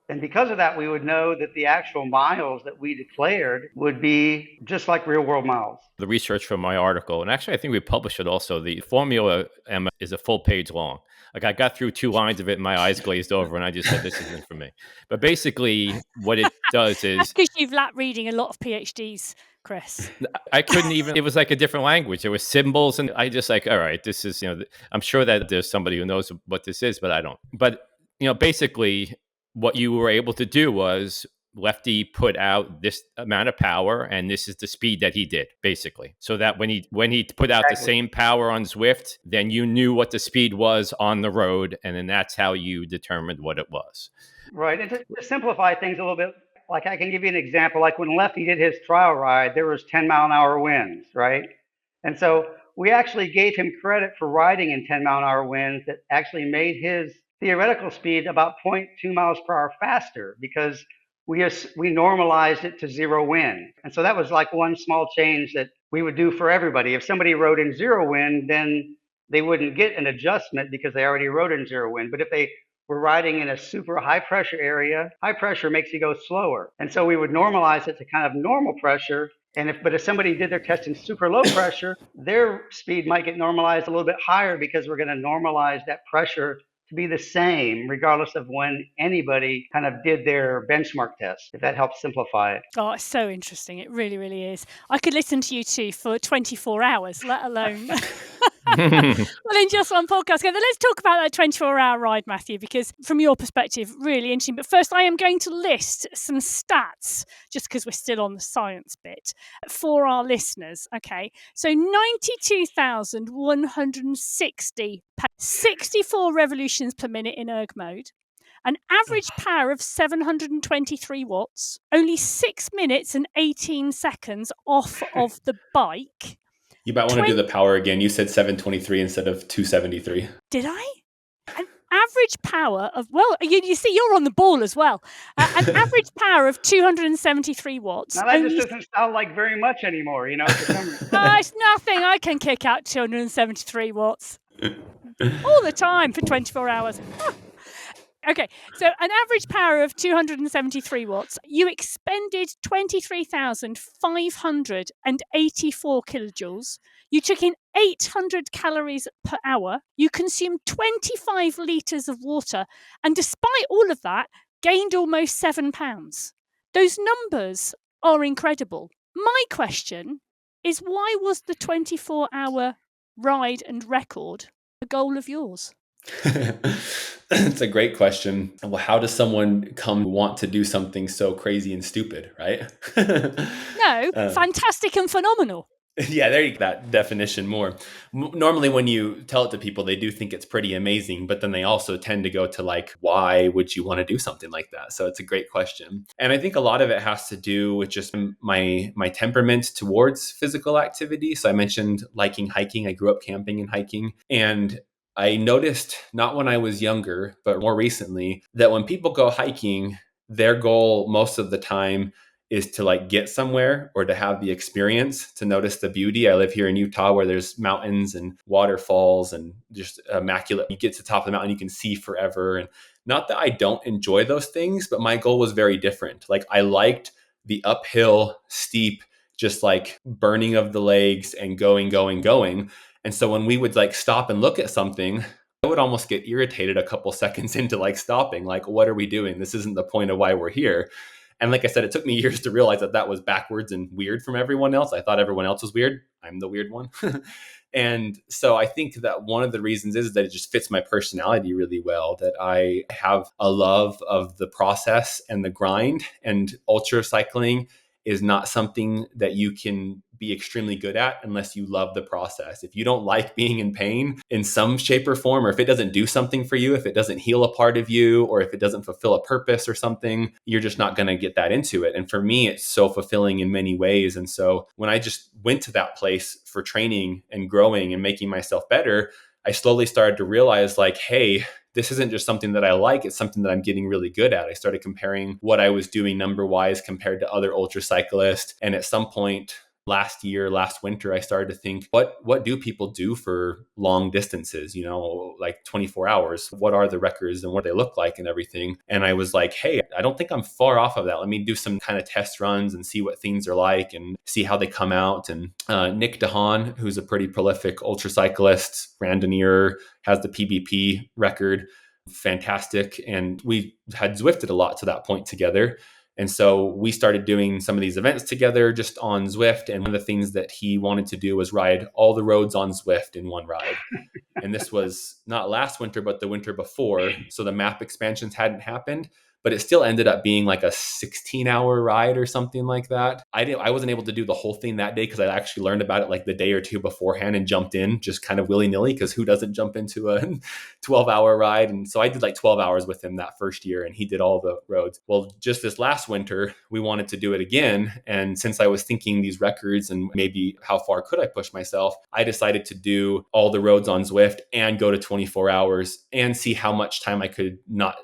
and because of that, we would know that the actual miles that we declared would be just like real world miles. The research from my article, and actually I think we published it also, the formula, Emma, is a full page long. Like I got through 2 lines of it and my eyes glazed over and I just said, this isn't for me. But basically what it does is... That's because you've lapped reading a lot of PhDs, Chris. I couldn't even, it was like a different language. There were symbols and I just like, all right, this is, I'm sure that there's somebody who knows what this is, but I don't. But, basically what you were able to do was Lefty put out this amount of power and this is the speed that he did, basically. So that when he put out the same power on Zwift, then you knew what the speed was on the road, and then that's how you determined what it was. Right. And to simplify things a little bit, like I can give you an example, like when Lefty did his trial ride, there was 10-mile-an-hour winds, right? And so we actually gave him credit for riding in 10-mile-an-hour winds that actually made his theoretical speed about 0.2 miles per hour faster, because we normalized it to zero wind. And so that was like one small change that we would do for everybody. If somebody rode in zero wind, then they wouldn't get an adjustment because they already rode in zero wind. But if they were riding in a super high pressure area, high pressure makes you go slower. And so we would normalize it to kind of normal pressure. But if somebody did their test in super low pressure, their speed might get normalized a little bit higher, because we're going to normalize that pressure to be the same regardless of when anybody kind of did their benchmark test, if that helps simplify it. Oh, it's so interesting. It really, really is. I could listen to you two for 24 hours, let alone... well, in just one podcast. Okay, let's talk about that 24-hour ride, Matthew, because from your perspective, really interesting. But first, I am going to list some stats, just because we're still on the science bit, for our listeners. Okay, so 92,160, 64 revolutions per minute in erg mode, an average power of 723 watts, only 6 minutes and 18 seconds off of the bike. You might want to do the power again. You said 723 instead of 273. Did I? An average power of, well, you see, you're on the ball as well. An average power of 273 watts. Now that just doesn't sound like very much anymore, for some reason. It's nothing. I can kick out 273 watts. All the time for 24 hours. Okay, so an average power of 273 watts. You expended 23,584 kilojoules. You took in 800 calories per hour. You consumed 25 litres of water. And despite all of that, gained almost 7 pounds. Those numbers are incredible. My question is, why was the 24-hour ride and record a goal of yours? It's a great question. Well, how does someone come want to do something so crazy and stupid, right? No, fantastic and phenomenal. Yeah, there you go. That definition more. Normally, when you tell it to people, they do think it's pretty amazing, but then they also tend to go to like, why would you want to do something like that? So it's a great question. And I think a lot of it has to do with just my temperament towards physical activity. So I mentioned liking hiking. I grew up camping and hiking. And I noticed, not when I was younger, but more recently, that when people go hiking, their goal most of the time is to like get somewhere or to have the experience, to notice the beauty. I live here in Utah where there's mountains and waterfalls and just immaculate. You get to the top of the mountain, you can see forever. And not that I don't enjoy those things, but my goal was very different. Like I liked the uphill, steep, just like burning of the legs and going. And so when we would like stop and look at something, I would almost get irritated a couple seconds into like stopping, like, what are we doing? This isn't the point of why we're here. And like I said, it took me years to realize that that was backwards and weird from everyone else. I thought everyone else was weird. I'm the weird one. And so I think that one of the reasons is that it just fits my personality really well, that I have a love of the process and the grind, and ultra cycling is not something that you can be extremely good at unless you love the process. If you don't like being in pain in some shape or form, or if it doesn't do something for you, if it doesn't heal a part of you, or if it doesn't fulfill a purpose or something, you're just not going to get that into it. And for me, it's so fulfilling in many ways. And so when I just went to that place for training and growing and making myself better, I slowly started to realize like, hey, this isn't just something that I like, it's something that I'm getting really good at. I started comparing what I was doing number wise compared to other ultra cyclists. And at some point last winter, I started to think, what do people do for long distances, like 24 hours? What are the records and what they look like and everything? And I was like, hey, I don't think I'm far off of that. Let me do some kind of test runs and see what things are like and see how they come out. And Nick DeHaan, who's a pretty prolific ultra cyclist, randonneer, has the PBP record, fantastic. And we had Zwifted a lot to that point together. And so we started doing some of these events together just on Zwift. And one of the things that he wanted to do was ride all the roads on Zwift in one ride. And this was not last winter, but the winter before. So the map expansions hadn't happened, but it still ended up being like a 16-hour ride or something like that. I wasn't able to do the whole thing that day because I actually learned about it like the day or two beforehand and jumped in just kind of willy-nilly, because who doesn't jump into a 12-hour ride? And so I did like 12 hours with him that first year, and he did all the roads. Well, just this last winter, we wanted to do it again. And since I was thinking these records and maybe how far could I push myself, I decided to do all the roads on Zwift and go to 24 hours and see how much time I could not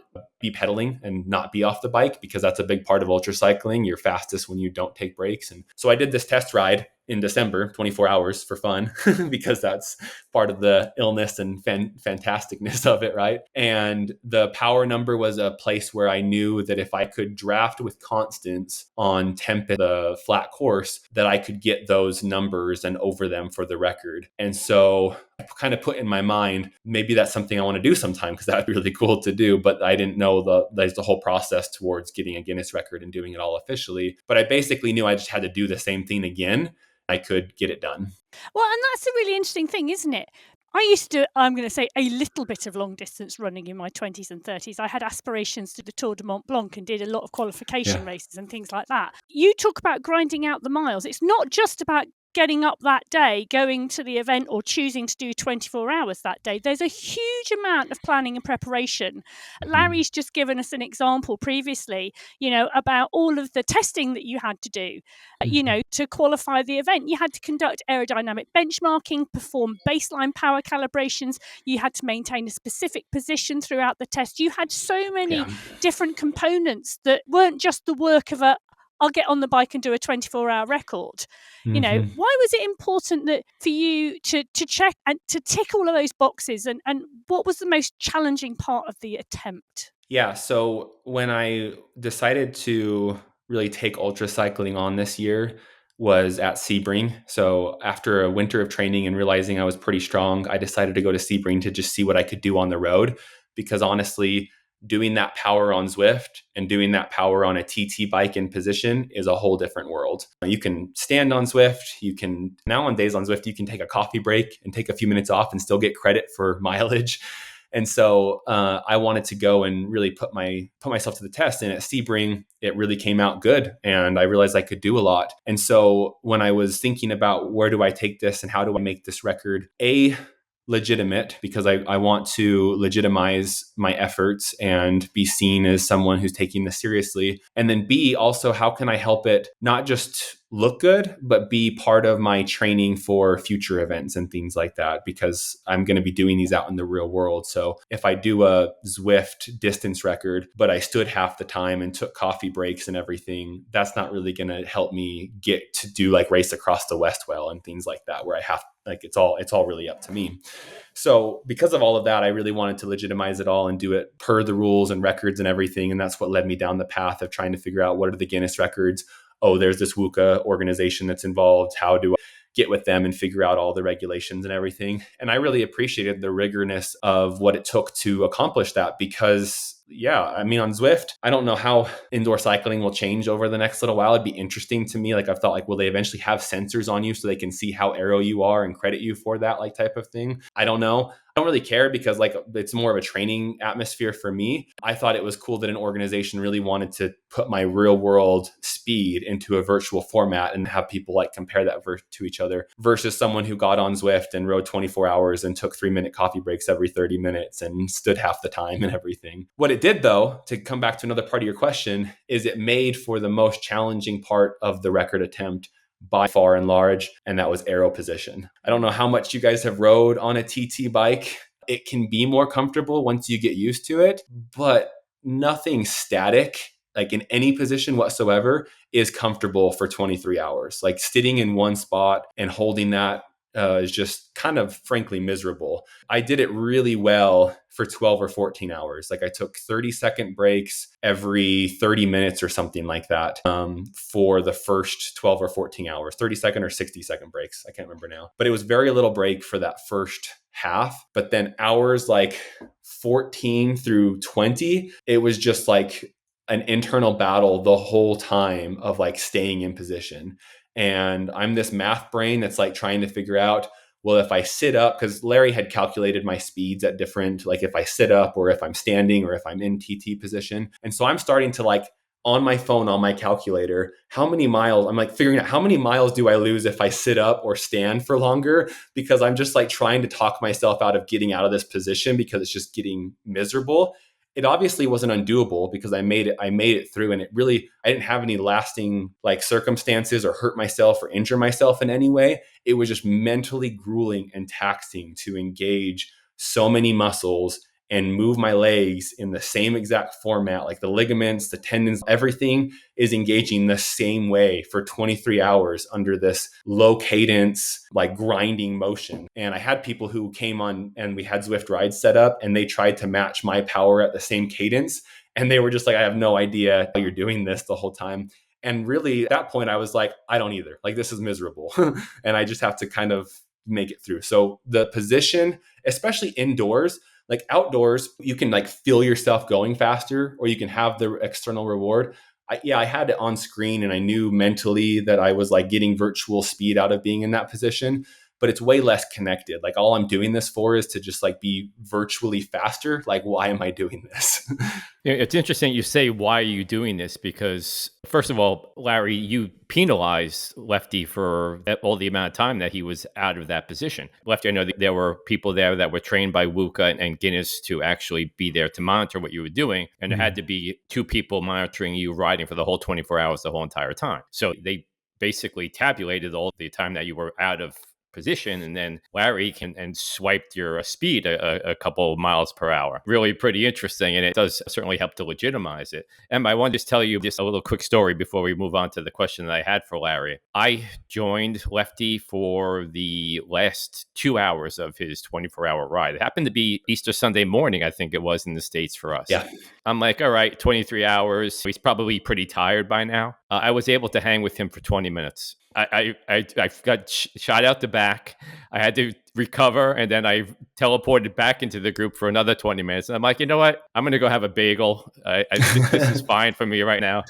be pedaling and not be off the bike, because that's a big part of ultra cycling. You're fastest when you don't take breaks. And so I did this test ride in December, 24 hours for fun, because that's part of the illness and fantasticness of it, right? And the power number was a place where I knew that if I could draft with constants on Tempe, the flat course, that I could get those numbers and over them for the record. And so I kind of put in my mind, maybe that's something I want to do sometime, because that'd be really cool to do. But I didn't know there's the whole process towards getting a Guinness record and doing it all officially. But I basically knew I just had to do the same thing again. I could get it done. Well, and that's a really interesting thing, isn't it? I used to, I'm going to say, a little bit of long distance running in my 20s and 30s. I had aspirations to the Tour de Mont Blanc and did a lot of qualification races and things like that. You talk about grinding out the miles. It's not just about getting up that day, going to the event, or choosing to do 24 hours that day. There's a huge amount of planning and preparation. Larry's just given us an example previously, about all of the testing that you had to do, to qualify the event. You had to conduct aerodynamic benchmarking, perform baseline power calibrations. You had to maintain a specific position throughout the test. You had so many different components that weren't just the work of I'll get on the bike and do a 24-hour record. You know, Mhm. why was it important that for you to check and to tick all of those boxes? And what was the most challenging part of the attempt? Yeah, so when I decided to really take ultra cycling on this year was at Sebring. So after a winter of training and realizing I was pretty strong, I decided to go to Sebring to just see what I could do on the road. Because honestly, doing that power on Zwift and doing that power on a TT bike in position is a whole different world. You can stand on Zwift. You can nowadays on Zwift, you can take a coffee break and take a few minutes off and still get credit for mileage. And so I wanted to go and really put myself to the test. And at Sebring, it really came out good. And I realized I could do a lot. And so when I was thinking about where do I take this and how do I make this record, legitimate, because I want to legitimize my efforts and be seen as someone who's taking this seriously. And then B, also, how can I help it not just look good, but be part of my training for future events and things like that, because I'm going to be doing these out in the real world. So if I do a Zwift distance record, but I stood half the time and took coffee breaks and everything, that's not really going to help me get to do like race across the West Well and things like that, where I have like it's all really up to me. So because of all of that, I really wanted to legitimize it all and do it per the rules and records and everything. And that's what led me down the path of trying to figure out what are the Guinness records. Oh, there's this WUCA organization that's involved. How do I get with them and figure out all the regulations and everything? And I really appreciated the rigorousness of what it took to accomplish that, because yeah, I mean, on Zwift, I don't know how indoor cycling will change over the next little while. It'd be interesting to me. Like I've thought, like, will they eventually have sensors on you so they can see how aero you are and credit you for that, like type of thing? I don't know. I don't really care, because like it's more of a training atmosphere for me. I thought it was cool that an organization really wanted to put my real world speed into a virtual format and have people like compare that to each other, versus someone who got on Zwift and rode 24 hours and took 3-minute coffee breaks every 30 minutes and stood half the time and everything. What it did, though, to come back to another part of your question, is it made for the most challenging part of the record attempt by far and large, and that was aero position. I don't know how much you guys have rode on a TT bike. It can be more comfortable once you get used to it, but nothing static, like in any position whatsoever, is comfortable for 23 hours. Like sitting in one spot and holding that is just kind of frankly miserable. I did it really well for 12 or 14 hours. Like I took 30-second breaks every 30 minutes or something like that for the first 12 or 14 hours, 30-second or 60-second breaks. I can't remember now, but it was very little break for that first half. But then hours like 14 through 20, it was just like an internal battle the whole time of like staying in position. And I'm this math brain that's like trying to figure out, well, if I sit up, because Larry had calculated my speeds at different, like if I sit up or if I'm standing or if I'm in TT position. And so I'm starting to like on my phone, on my calculator, how many miles, I'm like figuring out how many miles do I lose if I sit up or stand for longer, because I'm just like trying to talk myself out of getting out of this position because it's just getting miserable. It obviously wasn't undoable because I made it through, and it really, I didn't have any lasting like circumstances or hurt myself or injure myself in any way. It was just mentally grueling and taxing to engage so many muscles and move my legs in the same exact format, like the ligaments, the tendons, everything is engaging the same way for 23 hours under this low cadence, like grinding motion. And I had people who came on and we had Zwift rides set up and they tried to match my power at the same cadence. And they were just like, I have no idea how you're doing this the whole time. And really at that point, I was like, I don't either. Like, this is miserable. And I just have to kind of make it through. So the position, especially indoors, like outdoors, you can like feel yourself going faster, or you can have the external reward. I had it on screen and I knew mentally that I was like getting virtual speed out of being in that position, but it's way less connected. Like all I'm doing this for is to just like be virtually faster. Like, why am I doing this? It's interesting you say, why are you doing this? Because first of all, Larry, you penalized Lefty for all the amount of time that he was out of that position. Lefty, I know that there were people there that were trained by WUCA and Guinness to actually be there to monitor what you were doing. And there had to be 2 people monitoring you riding for the whole 24 hours, the whole entire time. So they basically tabulated all the time that you were out of position, and then Larry can and swiped your speed a couple of miles per hour. Really pretty interesting, and it does certainly help to legitimize it. And I want to just tell you just a little quick story before we move on to the question that I had for Larry. I joined Lefty for the last 2 hours of his 24-hour ride. It happened to be Easter Sunday morning, I think it was, in the States for us. Yeah. I'm like, all right, 23 hours. He's probably pretty tired by now. I was able to hang with him for 20 minutes. I got shot out the back. I had to recover, and then I teleported back into the group for another 20 minutes. And I'm like, you know what? I'm going to go have a bagel. I think this is fine for me right now.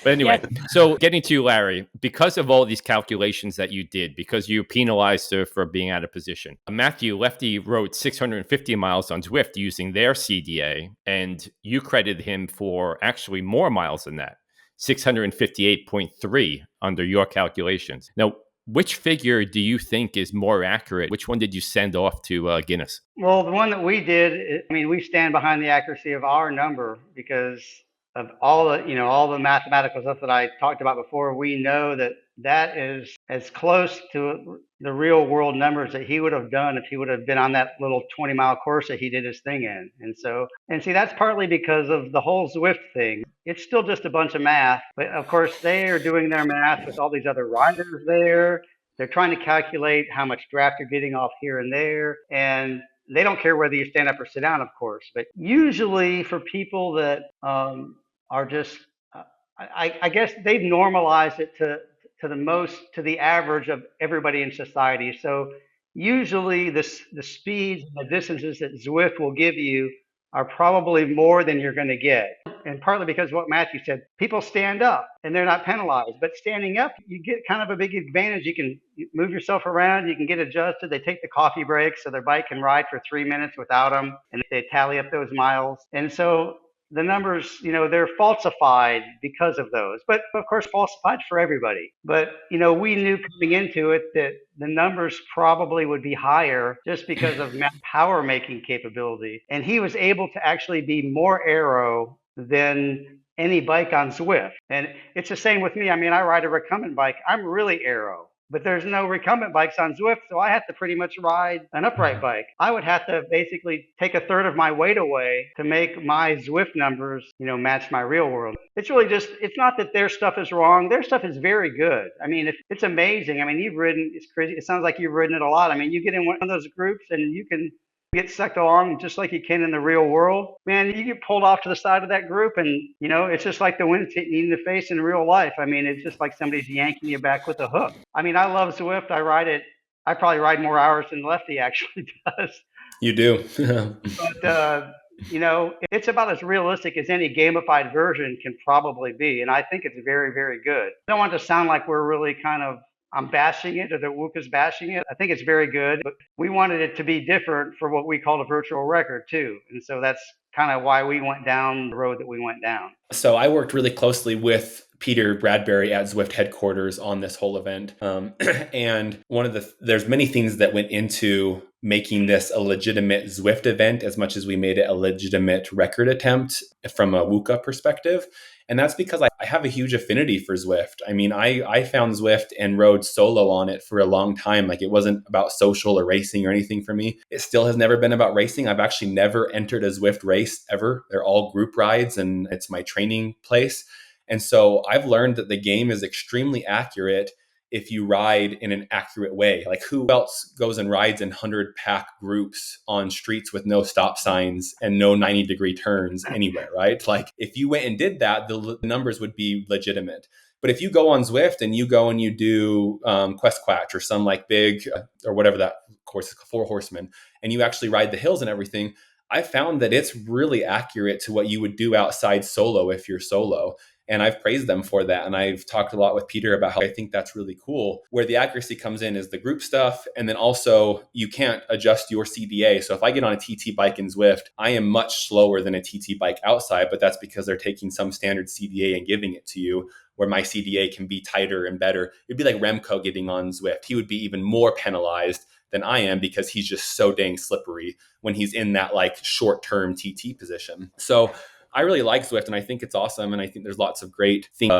But anyway, So getting to you, Larry, because of all these calculations that you did, because you penalized her for being out of position, Matthew Lefty rode 650 miles on Zwift using their CDA, and you credited him for actually more miles than that, 658.3 under your calculations. Now, which figure do you think is more accurate? Which one did you send off to Guinness? Well, the one that we did, I mean, we stand behind the accuracy of our number because of all the mathematical stuff that I talked about before. We know that that is as close to the real world numbers that he would have done if he would have been on that little 20-mile course that he did his thing in. And see, that's partly because of the whole Zwift thing. It's still just a bunch of math, but of course they are doing their math with all these other riders there. They're trying to calculate how much draft you're getting off here and there. And they don't care whether you stand up or sit down, of course. But usually for people that are just, I guess they've normalized it to the average of everybody in society. So usually the speeds and the distances that Zwift will give you are probably more than you're going to get. And partly because of what Matthew said, people stand up and they're not penalized. But standing up, you get kind of a big advantage. You can move yourself around. You can get adjusted. They take the coffee break so their bike can ride for 3 minutes without them. And they tally up those miles. And so the numbers, they're falsified because of those. But of course, falsified for everybody. But, we knew coming into it that the numbers probably would be higher just because of power making capability. And he was able to actually be more aero than any bike on Zwift. And it's the same with me. I mean, I ride a recumbent bike. I'm really aero. But there's no recumbent bikes on Zwift, so I have to pretty much ride an upright bike. I would have to basically take a third of my weight away to make my Zwift numbers, match my real world. It's really just, it's not that their stuff is wrong. Their stuff is very good. I mean, it's amazing. I mean, you've ridden, it's crazy. It sounds like you've ridden it a lot. I mean, you get in one of those groups and you can get sucked along just like you can in the real world. Man, you get pulled off to the side of that group and, it's just like the wind's hitting you in the face in real life. I mean, it's just like somebody's yanking you back with a hook. I mean, I love Zwift. I ride it. I probably ride more hours than Lefty actually does. You do. But, it's about as realistic as any gamified version can probably be. And I think it's very, very good. I don't want it to sound like we're really I'm bashing it or that WUCA's bashing it. I think it's very good, but we wanted it to be different for what we call a virtual record too. And so that's kind of why we went down the road that we went down. So I worked really closely with Peter Bradbury at Zwift headquarters on this whole event. And there's many things that went into making this a legitimate Zwift event as much as we made it a legitimate record attempt from a WUCA perspective. And that's because I have a huge affinity for Zwift. I mean, I found Zwift and rode solo on it for a long time. Like, it wasn't about social or racing or anything for me. It still has never been about racing. I've actually never entered a Zwift race ever. They're all group rides and it's my training place. And so I've learned that the game is extremely accurate if you ride in an accurate way. Like, who else goes and rides in 100-pack groups on streets with no stop signs and no 90-degree turns anywhere, right? Like, if you went and did that, the numbers would be legitimate. But if you go on Zwift and you go and you do Quest Quatch or some like big or whatever that course is, 4 Horsemen, and you actually ride the hills and everything, I found that it's really accurate to what you would do outside solo if you're solo. And I've praised them for that. And I've talked a lot with Peter about how I think that's really cool. Where the accuracy comes in is the group stuff. And then also you can't adjust your CDA. So if I get on a TT bike in Zwift, I am much slower than a TT bike outside, but that's because they're taking some standard CDA and giving it to you, where my CDA can be tighter and better. It'd be like Remco getting on Zwift. He would be even more penalized than I am because he's just so dang slippery when he's in that like short-term TT position. So I really like Zwift and I think it's awesome. And I think there's lots of great things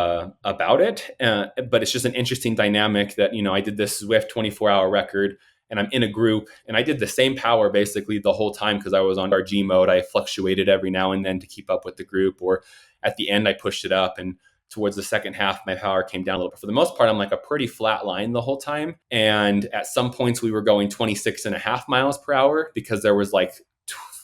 about it. But it's just an interesting dynamic that, I did this Zwift 24-hour record and I'm in a group and I did the same power basically the whole time because I was on RG mode. I fluctuated every now and then to keep up with the group, or at the end I pushed it up, and towards the second half, my power came down a little bit. For the most part, I'm like a pretty flat line the whole time. And at some points we were going 26.5 miles per hour because there was like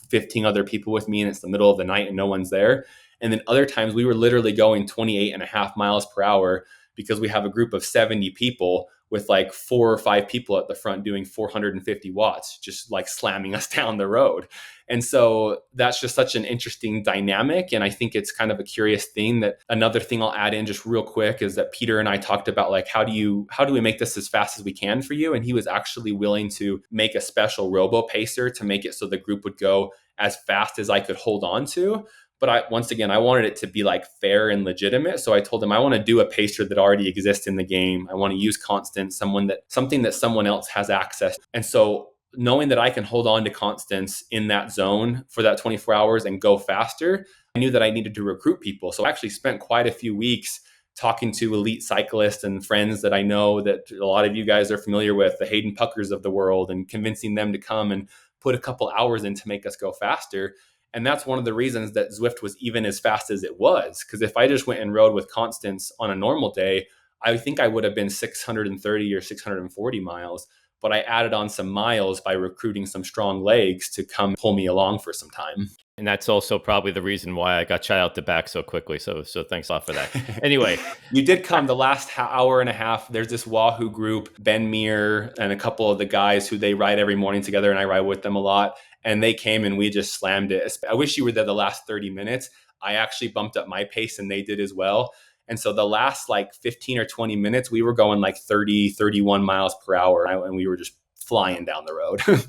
15 other people with me and it's the middle of the night and no one's there. And then other times we were literally going 28.5 miles per hour because we have a group of 70 people with like 4 or 5 people at the front doing 450 watts, just like slamming us down the road. And so that's just such an interesting dynamic. And I think it's kind of a curious thing. That another thing I'll add in just real quick is that Peter and I talked about like, how do we make this as fast as we can for you? And he was actually willing to make a special robo pacer to make it so the group would go as fast as I could hold on to. But once again, I wanted it to be like fair and legitimate. So I told him I want to do a pacer that already exists in the game. I want to use constant, something that someone else has access. And so knowing that I can hold on to constants in that zone for that 24 hours and go faster, I knew that I needed to recruit people. So I actually spent quite a few weeks talking to elite cyclists and friends that I know that a lot of you guys are familiar with, the Hayden Puckers of the world, and convincing them to come and put a couple hours in to make us go faster. And that's one of the reasons that Zwift was even as fast as it was. Because if I just went and rode with constants on a normal day, I think I would have been 630 or 640 miles. But I added on some miles by recruiting some strong legs to come pull me along for some time. And that's also probably the reason why I got shot out the back so quickly. So thanks a lot for that. Anyway. You did come the last hour and a half. There's this Wahoo group, Ben Meir and a couple of the guys who they ride every morning together, and I ride with them a lot. And they came and we just slammed it. I wish you were there the last 30 minutes. I actually bumped up my pace and they did as well. And so the last like 15 or 20 minutes, we were going like 30, 31 miles per hour. And we were just flying down the road.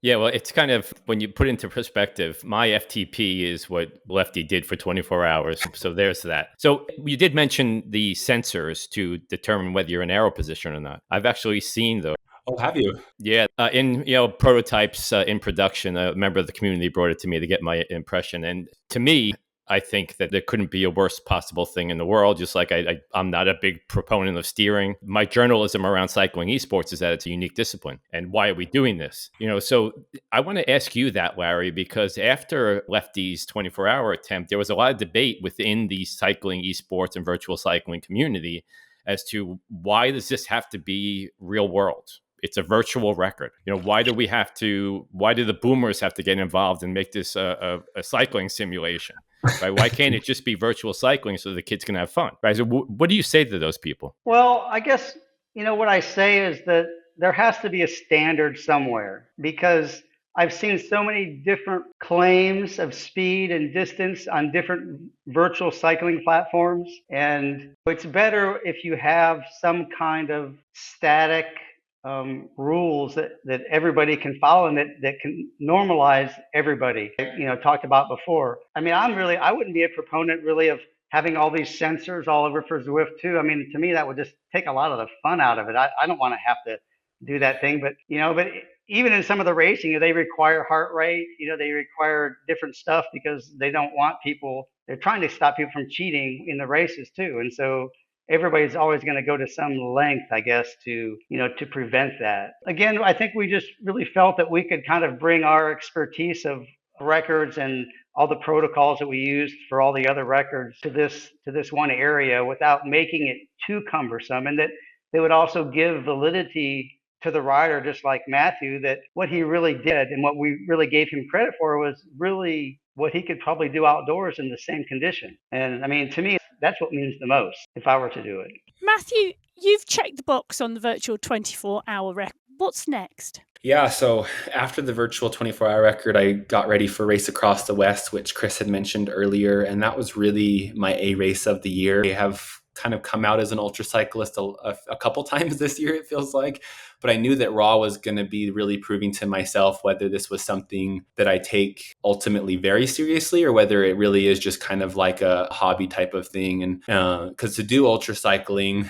Yeah, well, it's kind of, when you put it into perspective, my FTP is what Lefty did for 24 hours. So there's that. So you did mention the sensors to determine whether you're in aero position or not. I've actually seen those. Oh, have you? Yeah, in prototypes in production, a member of the community brought it to me to get my impression. And to me, I think that there couldn't be a worst possible thing in the world. Just like I'm not a big proponent of steering. My journalism around cycling esports is that it's a unique discipline. And why are we doing this? So I want to ask you that, Larry, because after Lefty's 24-hour attempt, there was a lot of debate within the cycling esports and virtual cycling community as to why does this have to be real world? It's a virtual record. Why do the boomers have to get involved and make this a cycling simulation? Right? Why can't it just be virtual cycling so the kids can have fun? Right? So what do you say to those people? Well, I guess, what I say is that there has to be a standard somewhere, because I've seen so many different claims of speed and distance on different virtual cycling platforms. And it's better if you have some kind of static rules that everybody can follow and that can normalize everybody, talked about before. I mean, I wouldn't be a proponent really of having all these sensors all over for Zwift too. I mean, to me, that would just take a lot of the fun out of it. I don't want to have to do that thing, but even in some of the racing, they require heart rate, they require different stuff because they don't want they're trying to stop people from cheating in the races too. And so everybody's always going to go to some length, I guess, to prevent that. Again, I think we just really felt that we could kind of bring our expertise of records and all the protocols that we used for all the other records to this one area without making it too cumbersome, and that they would also give validity to the rider, just like Matthew, that what he really did and what we really gave him credit for was really what he could probably do outdoors in the same condition. And I mean, to me, that's what means the most if I were to do it. Matthew, you've checked the box on the virtual 24-hour record. What's next? Yeah, so after the virtual 24-hour record, I got ready for Race Across the West, which Chris had mentioned earlier. And that was really my A race of the year. I have kind of come out as an ultra-cyclist a couple times this year, it feels like. But I knew that Raw was going to be really proving to myself whether this was something that I take ultimately very seriously or whether it really is just kind of like a hobby type of thing. And because to do ultra cycling,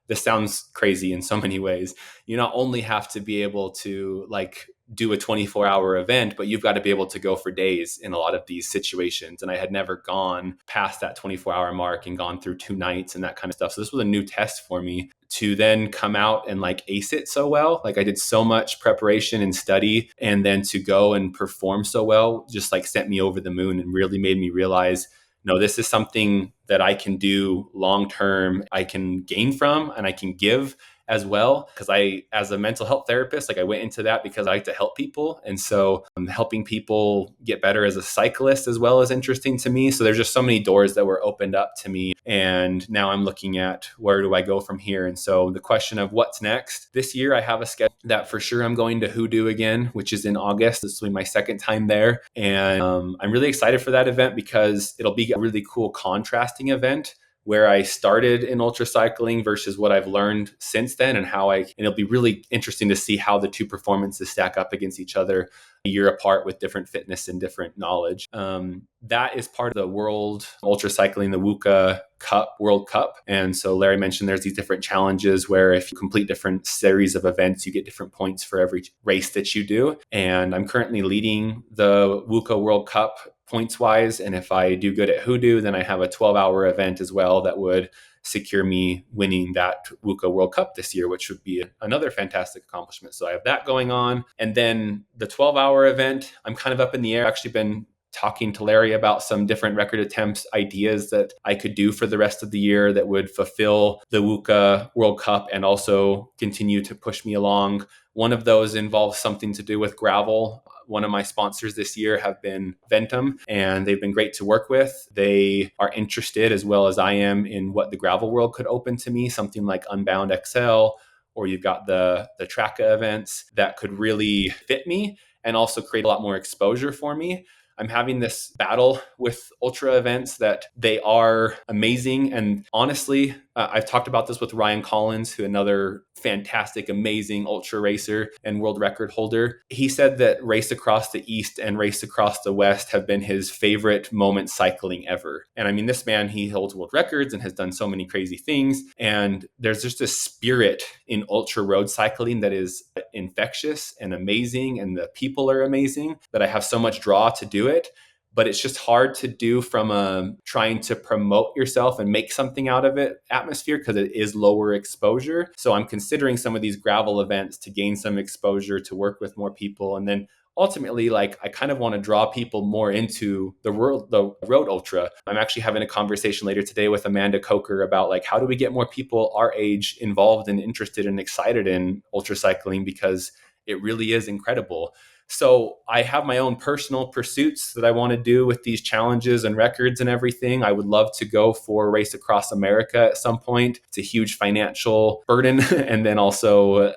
this sounds crazy in so many ways. You not only have to be able to like do a 24-hour event, but you've got to be able to go for days in a lot of these situations. And I had never gone past that 24-hour mark and gone through 2 nights and that kind of stuff. So this was a new test for me to then come out and like ace it so well. Like I did so much preparation and study, and then to go and perform so well just like sent me over the moon and really made me realize, no, this is something that I can do long term, I can gain from, and I can give as well. Because I, as a mental health therapist, like I went into that because I like to help people. And so helping people get better as a cyclist as well is interesting to me. So there's just so many doors that were opened up to me. And now I'm looking at where do I go from here? And so the question of what's next, this year I have a schedule that for sure I'm going to Hoodoo again, which is in August. This will be my second time there. And I'm really excited for that event because it'll be a really cool contrasting event where I started in ultra cycling versus what I've learned since then, and and it'll be really interesting to see how the two performances stack up against each other a year apart with different fitness and different knowledge. That is part of the World Ultra Cycling, the WUCA Cup, World Cup. And so Larry mentioned there's these different challenges where if you complete different series of events, you get different points for every race that you do. And I'm currently leading the WUCA World Cup points wise. And if I do good at Hoodoo, then I have a 12-hour event as well that would secure me winning that WUCA World Cup this year, which would be another fantastic accomplishment. So I have that going on. And then the 12-hour event, I'm kind of up in the air. I've actually been talking to Larry about some different record attempts, ideas that I could do for the rest of the year that would fulfill the WUCA World Cup and also continue to push me along. One of those involves something to do with gravel. One of my sponsors this year have been Ventum, and they've been great to work with. They are interested, as well as I am, in what the gravel world could open to me, something like Unbound XL, or you've got the Tracka events that could really fit me and also create a lot more exposure for me. I'm having this battle with ultra events that they are amazing. And honestly, I've talked about this with Ryan Collins, who another fantastic, amazing ultra racer and world record holder. He said that Race Across the East and Race Across the West have been his favorite moment cycling ever. And I mean, this man, he holds world records and has done so many crazy things. And there's just a spirit in ultra road cycling that is infectious and amazing. And the people are amazing that I have so much draw to do it. But it's just hard to do from trying to promote yourself and make something out of it atmosphere because it is lower exposure. So I'm considering some of these gravel events to gain some exposure, to work with more people. And then ultimately, like, I kind of want to draw people more into the road ultra. I'm actually having a conversation later today with Amanda Coker about like, how do we get more people our age involved and interested and excited in ultra cycling, because it really is incredible. So I have my own personal pursuits that I want to do with these challenges and records and everything. I would love to go for a Race Across America at some point. It's a huge financial burden and then also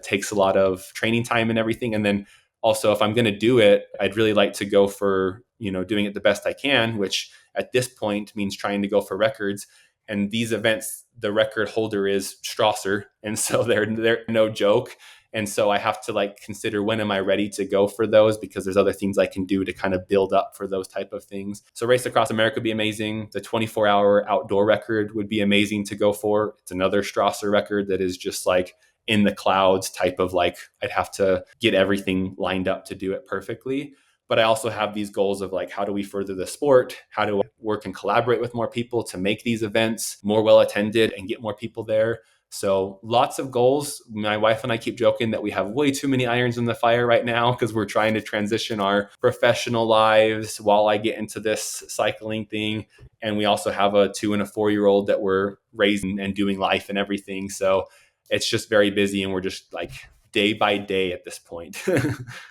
takes a lot of training time and everything. And then also, if I'm going to do it, I'd really like to go for, doing it the best I can, which at this point means trying to go for records. And these events, the record holder is Strasser. And so they're no joke. And so I have to consider, when am I ready to go for those, because there's other things I can do to kind of build up for those type of things. So Race Across America would be amazing. The 24-hour outdoor record would be amazing to go for. It's another Strasser record that is just like in the clouds type of I'd have to get everything lined up to do it perfectly. But I also have these goals of how do we further the sport? How do I work and collaborate with more people to make these events more well attended and get more people there? So lots of goals. My wife and I keep joking that we have way too many irons in the fire right now because we're trying to transition our professional lives while I get into this cycling thing. And we also have a 2 and a 4-year-old that we're raising and doing life and everything. So it's just very busy, and we're just day by day at this point.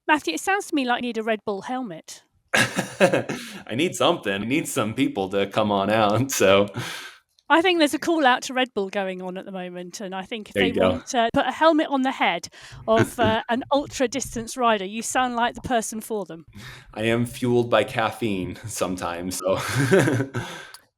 Matthew, it sounds to me like you need a Red Bull helmet. I need something. I need some people to come on out. So I think there's a call out to Red Bull going on at the moment. And I think if There they you go. want to put a helmet on the head of an ultra distance rider, you sound like the person for them. I am fueled by caffeine sometimes. So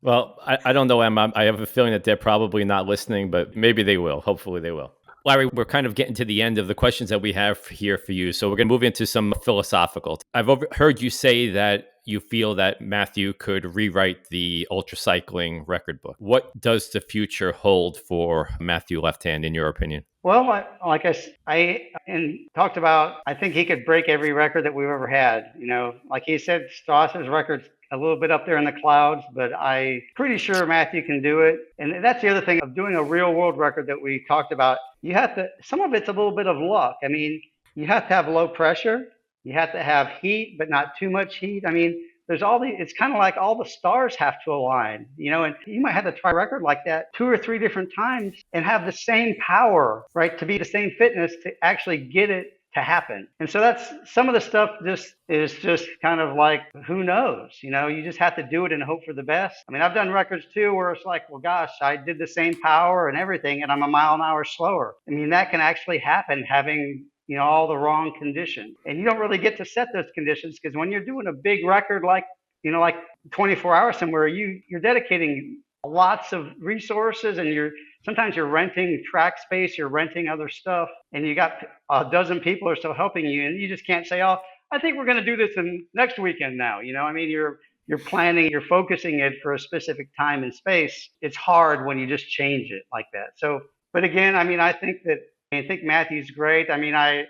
Well, I don't know, Emma. I have a feeling that they're probably not listening, but maybe they will. Hopefully they will. Larry, we're kind of getting to the end of the questions that we have here for you. So we're going to move into some philosophical. I've heard you say that you feel that Matthew could rewrite the ultra cycling record book. What does the future hold for Matthew Lefthand, in your opinion? Well, I and talked about, I think he could break every record that we've ever had. You know, like he said, Strasser's record's a little bit up there in the clouds, but I'm pretty sure Matthew can do it. And that's the other thing of doing a real world record that we talked about. You have to, some of it's a little bit of luck. I mean, you have to have low pressure. You have to have heat, but not too much heat. I mean, there's all the, it's kind of like all the stars have to align, you know, and you might have to try a record like that 2 or 3 different times and have the same power, right, to be the same fitness to actually get it to happen. And so that's some of the stuff just is just kind of like, who knows, you know, you just have to do it and hope for the best. I mean, I've done records too where it's like, well, gosh, I did the same power and everything and I'm a mile an hour slower. I mean, that can actually happen having, you know, all the wrong conditions. And you don't really get to set those conditions because when you're doing a big record like, you know, like 24 hours somewhere, you're dedicating lots of resources and sometimes you're renting track space, you're renting other stuff, and you got a dozen people are still helping you, and you just can't say, oh, I think we're going to do this in next weekend now. You know, I mean, you're planning, you're focusing it for a specific time and space. It's hard when you just change it like that. So, but again, I mean, I think Matthew's great. I mean, I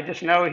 just know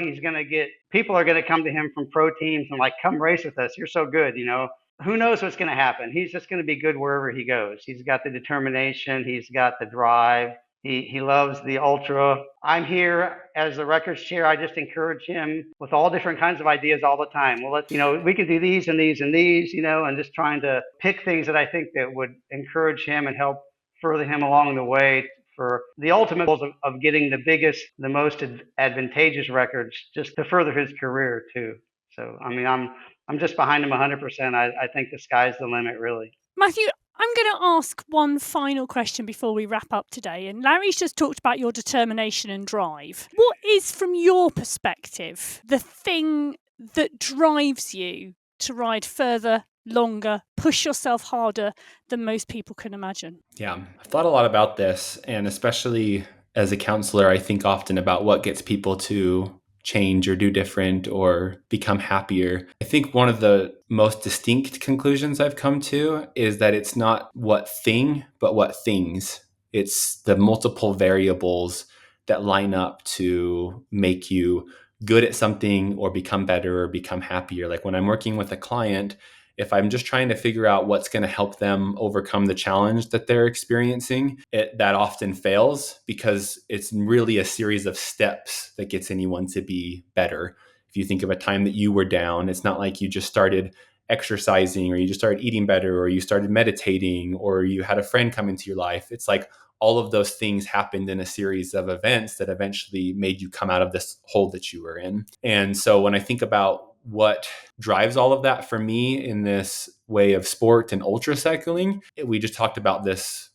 people are going to come to him from pro teams and like, come race with us. You're so good, you know. Who knows what's going to happen? He's just going to be good wherever he goes. He's got the determination. He's got the drive. He loves the ultra. I'm here as the records chair. I just encourage him with all different kinds of ideas all the time. Well, we can do these and these and these, you know, and just trying to pick things that I think that would encourage him and help further him along the way for the ultimate goals of getting the biggest, the most advantageous records just to further his career too. So, I mean, I'm just behind him 100%. I think the sky's the limit, really. Matthew, I'm going to ask one final question before we wrap up today. And Larry's just talked about your determination and drive. What is, from your perspective, the thing that drives you to ride further, longer, push yourself harder than most people can imagine? Yeah, I've thought a lot about this, and especially as a counselor, I think often about what gets people to change or do different or become happier. I think one of the most distinct conclusions I've come to is that it's not what thing, but what things. It's the multiple variables that line up to make you good at something or become better or become happier. Like when I'm working with a client, if I'm just trying to figure out what's going to help them overcome the challenge that they're experiencing, that often fails because it's really a series of steps that gets anyone to be better. If you think of a time that you were down, it's not like you just started exercising or you just started eating better or you started meditating or you had a friend come into your life. It's like all of those things happened in a series of events that eventually made you come out of this hole that you were in. And so when I think about what drives all of that for me in this way of sport and ultra cycling, we just talked about this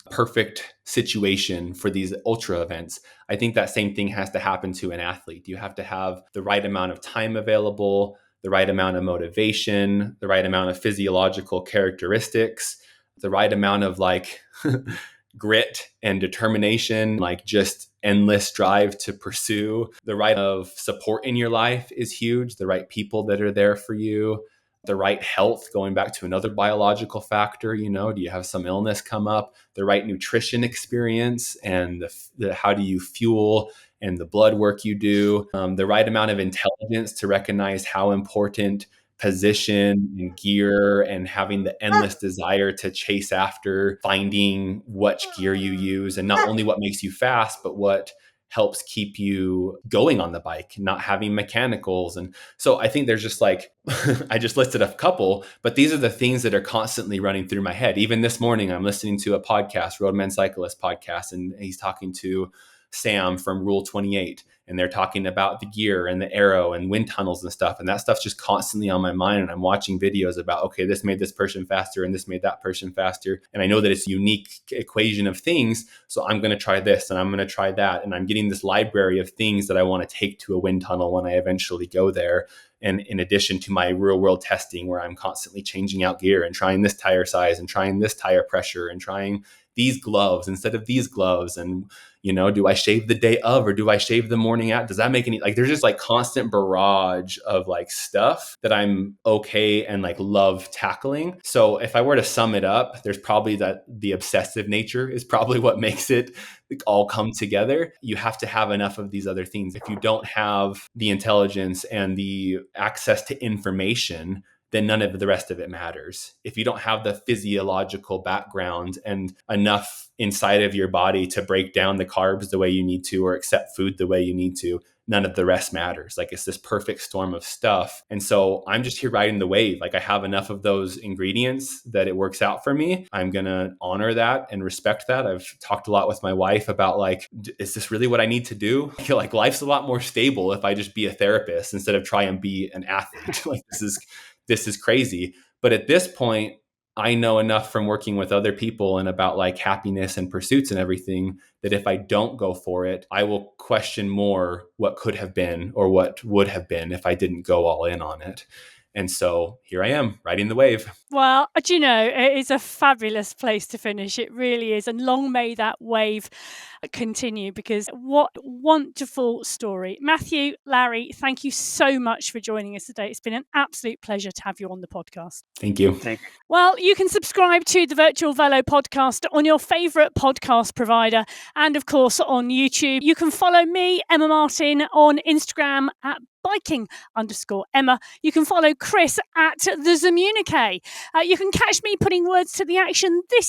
perfect situation for these ultra events. I think that same thing has to happen to an athlete. You have to have the right amount of time available, the right amount of motivation, the right amount of physiological characteristics, the right amount of like grit and determination, like just endless drive to pursue. The right of support in your life is huge. The right people that are there for you, the right health, going back to another biological factor, you know, do you have some illness come up? The right nutrition experience and the how do you fuel and the blood work you do, the right amount of intelligence to recognize how important position and gear and having the endless desire to chase after finding which gear you use and not only what makes you fast, but what helps keep you going on the bike, not having mechanicals. And so I think there's just like, I just listed a couple, but these are the things that are constantly running through my head. Even this morning, I'm listening to a podcast, Roadman Cyclist podcast, and he's talking to Sam from Rule 28. And they're talking about the gear and the aero and wind tunnels and stuff. And that stuff's just constantly on my mind. And I'm watching videos about, okay, this made this person faster and this made that person faster. And I know that it's a unique equation of things. So I'm going to try this and I'm going to try that. And I'm getting this library of things that I want to take to a wind tunnel when I eventually go there. And in addition to my real world testing where I'm constantly changing out gear and trying this tire size and trying this tire pressure and trying these gloves instead of these gloves. And, you know, do I shave the day of or do I shave the morning morning at? Does that make any, like, there's just like constant barrage of like stuff that I'm okay and like love tackling. So if I were to sum it up, there's probably that the obsessive nature is probably what makes it all come together. You have to have enough of these other things. If you don't have the intelligence and the access to information, then none of the rest of it matters. If you don't have the physiological background and enough inside of your body to break down the carbs the way you need to or accept food the way you need to, none of the rest matters. Like, it's this perfect storm of stuff. And so I'm just here riding the wave. Like, I have enough of those ingredients that it works out for me. I'm going to honor that and respect that. I've talked a lot with my wife about like, is this really what I need to do? I feel like life's a lot more stable if I just be a therapist instead of try and be an athlete. Like, this is crazy. But at this point, I know enough from working with other people and about like happiness and pursuits and everything that if I don't go for it, I will question more what could have been or what would have been if I didn't go all in on it. And so here I am riding the wave. Well, do you know, it is a fabulous place to finish. It really is. And long may that wave continue, because what wonderful story. Matthew, Larry, thank you so much for joining us today. It's been an absolute pleasure to have you on the podcast. Thank you. Thank you. Well, you can subscribe to the Virtual Velo Podcast on your favourite podcast provider and, of course, on YouTube. You can follow me, Emma Martin, on Instagram at biking_Emma. You can follow Chris at the Zwift. You can catch me putting words to the action this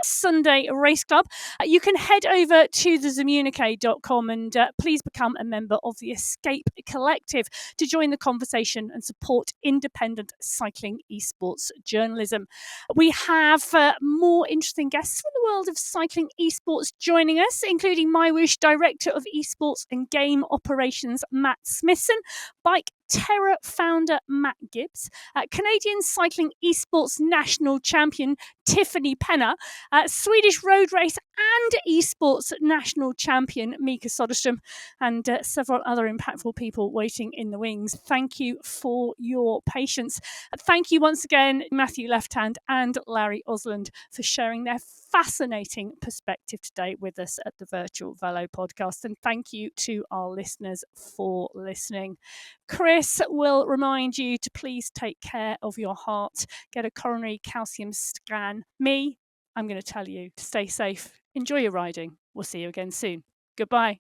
Sunday Race Club. You can head over to thezwift.com and please become a member of the Escape Collective to join the conversation and support independent cycling esports journalism. We have more interesting guests from the world of cycling esports joining us, including MyWish Director of Esports and Game Operations Matt Smithson, Bike Terror founder Matt Gibbs, Canadian Cycling Esports National Champion Tiffany Penner, Swedish Road Race and Esports National Champion Mika Soderstrom, and several other impactful people waiting in the wings. Thank you for your patience. Thank you once again, Matthew Lefthand and Larry Oslund, for sharing their fascinating perspective today with us at the Virtual Velo Podcast. And thank you to our listeners for listening. Chris will remind you to please take care of your heart, get a coronary calcium scan. Me, I'm going to tell you to stay safe, enjoy your riding. We'll see you again soon. Goodbye.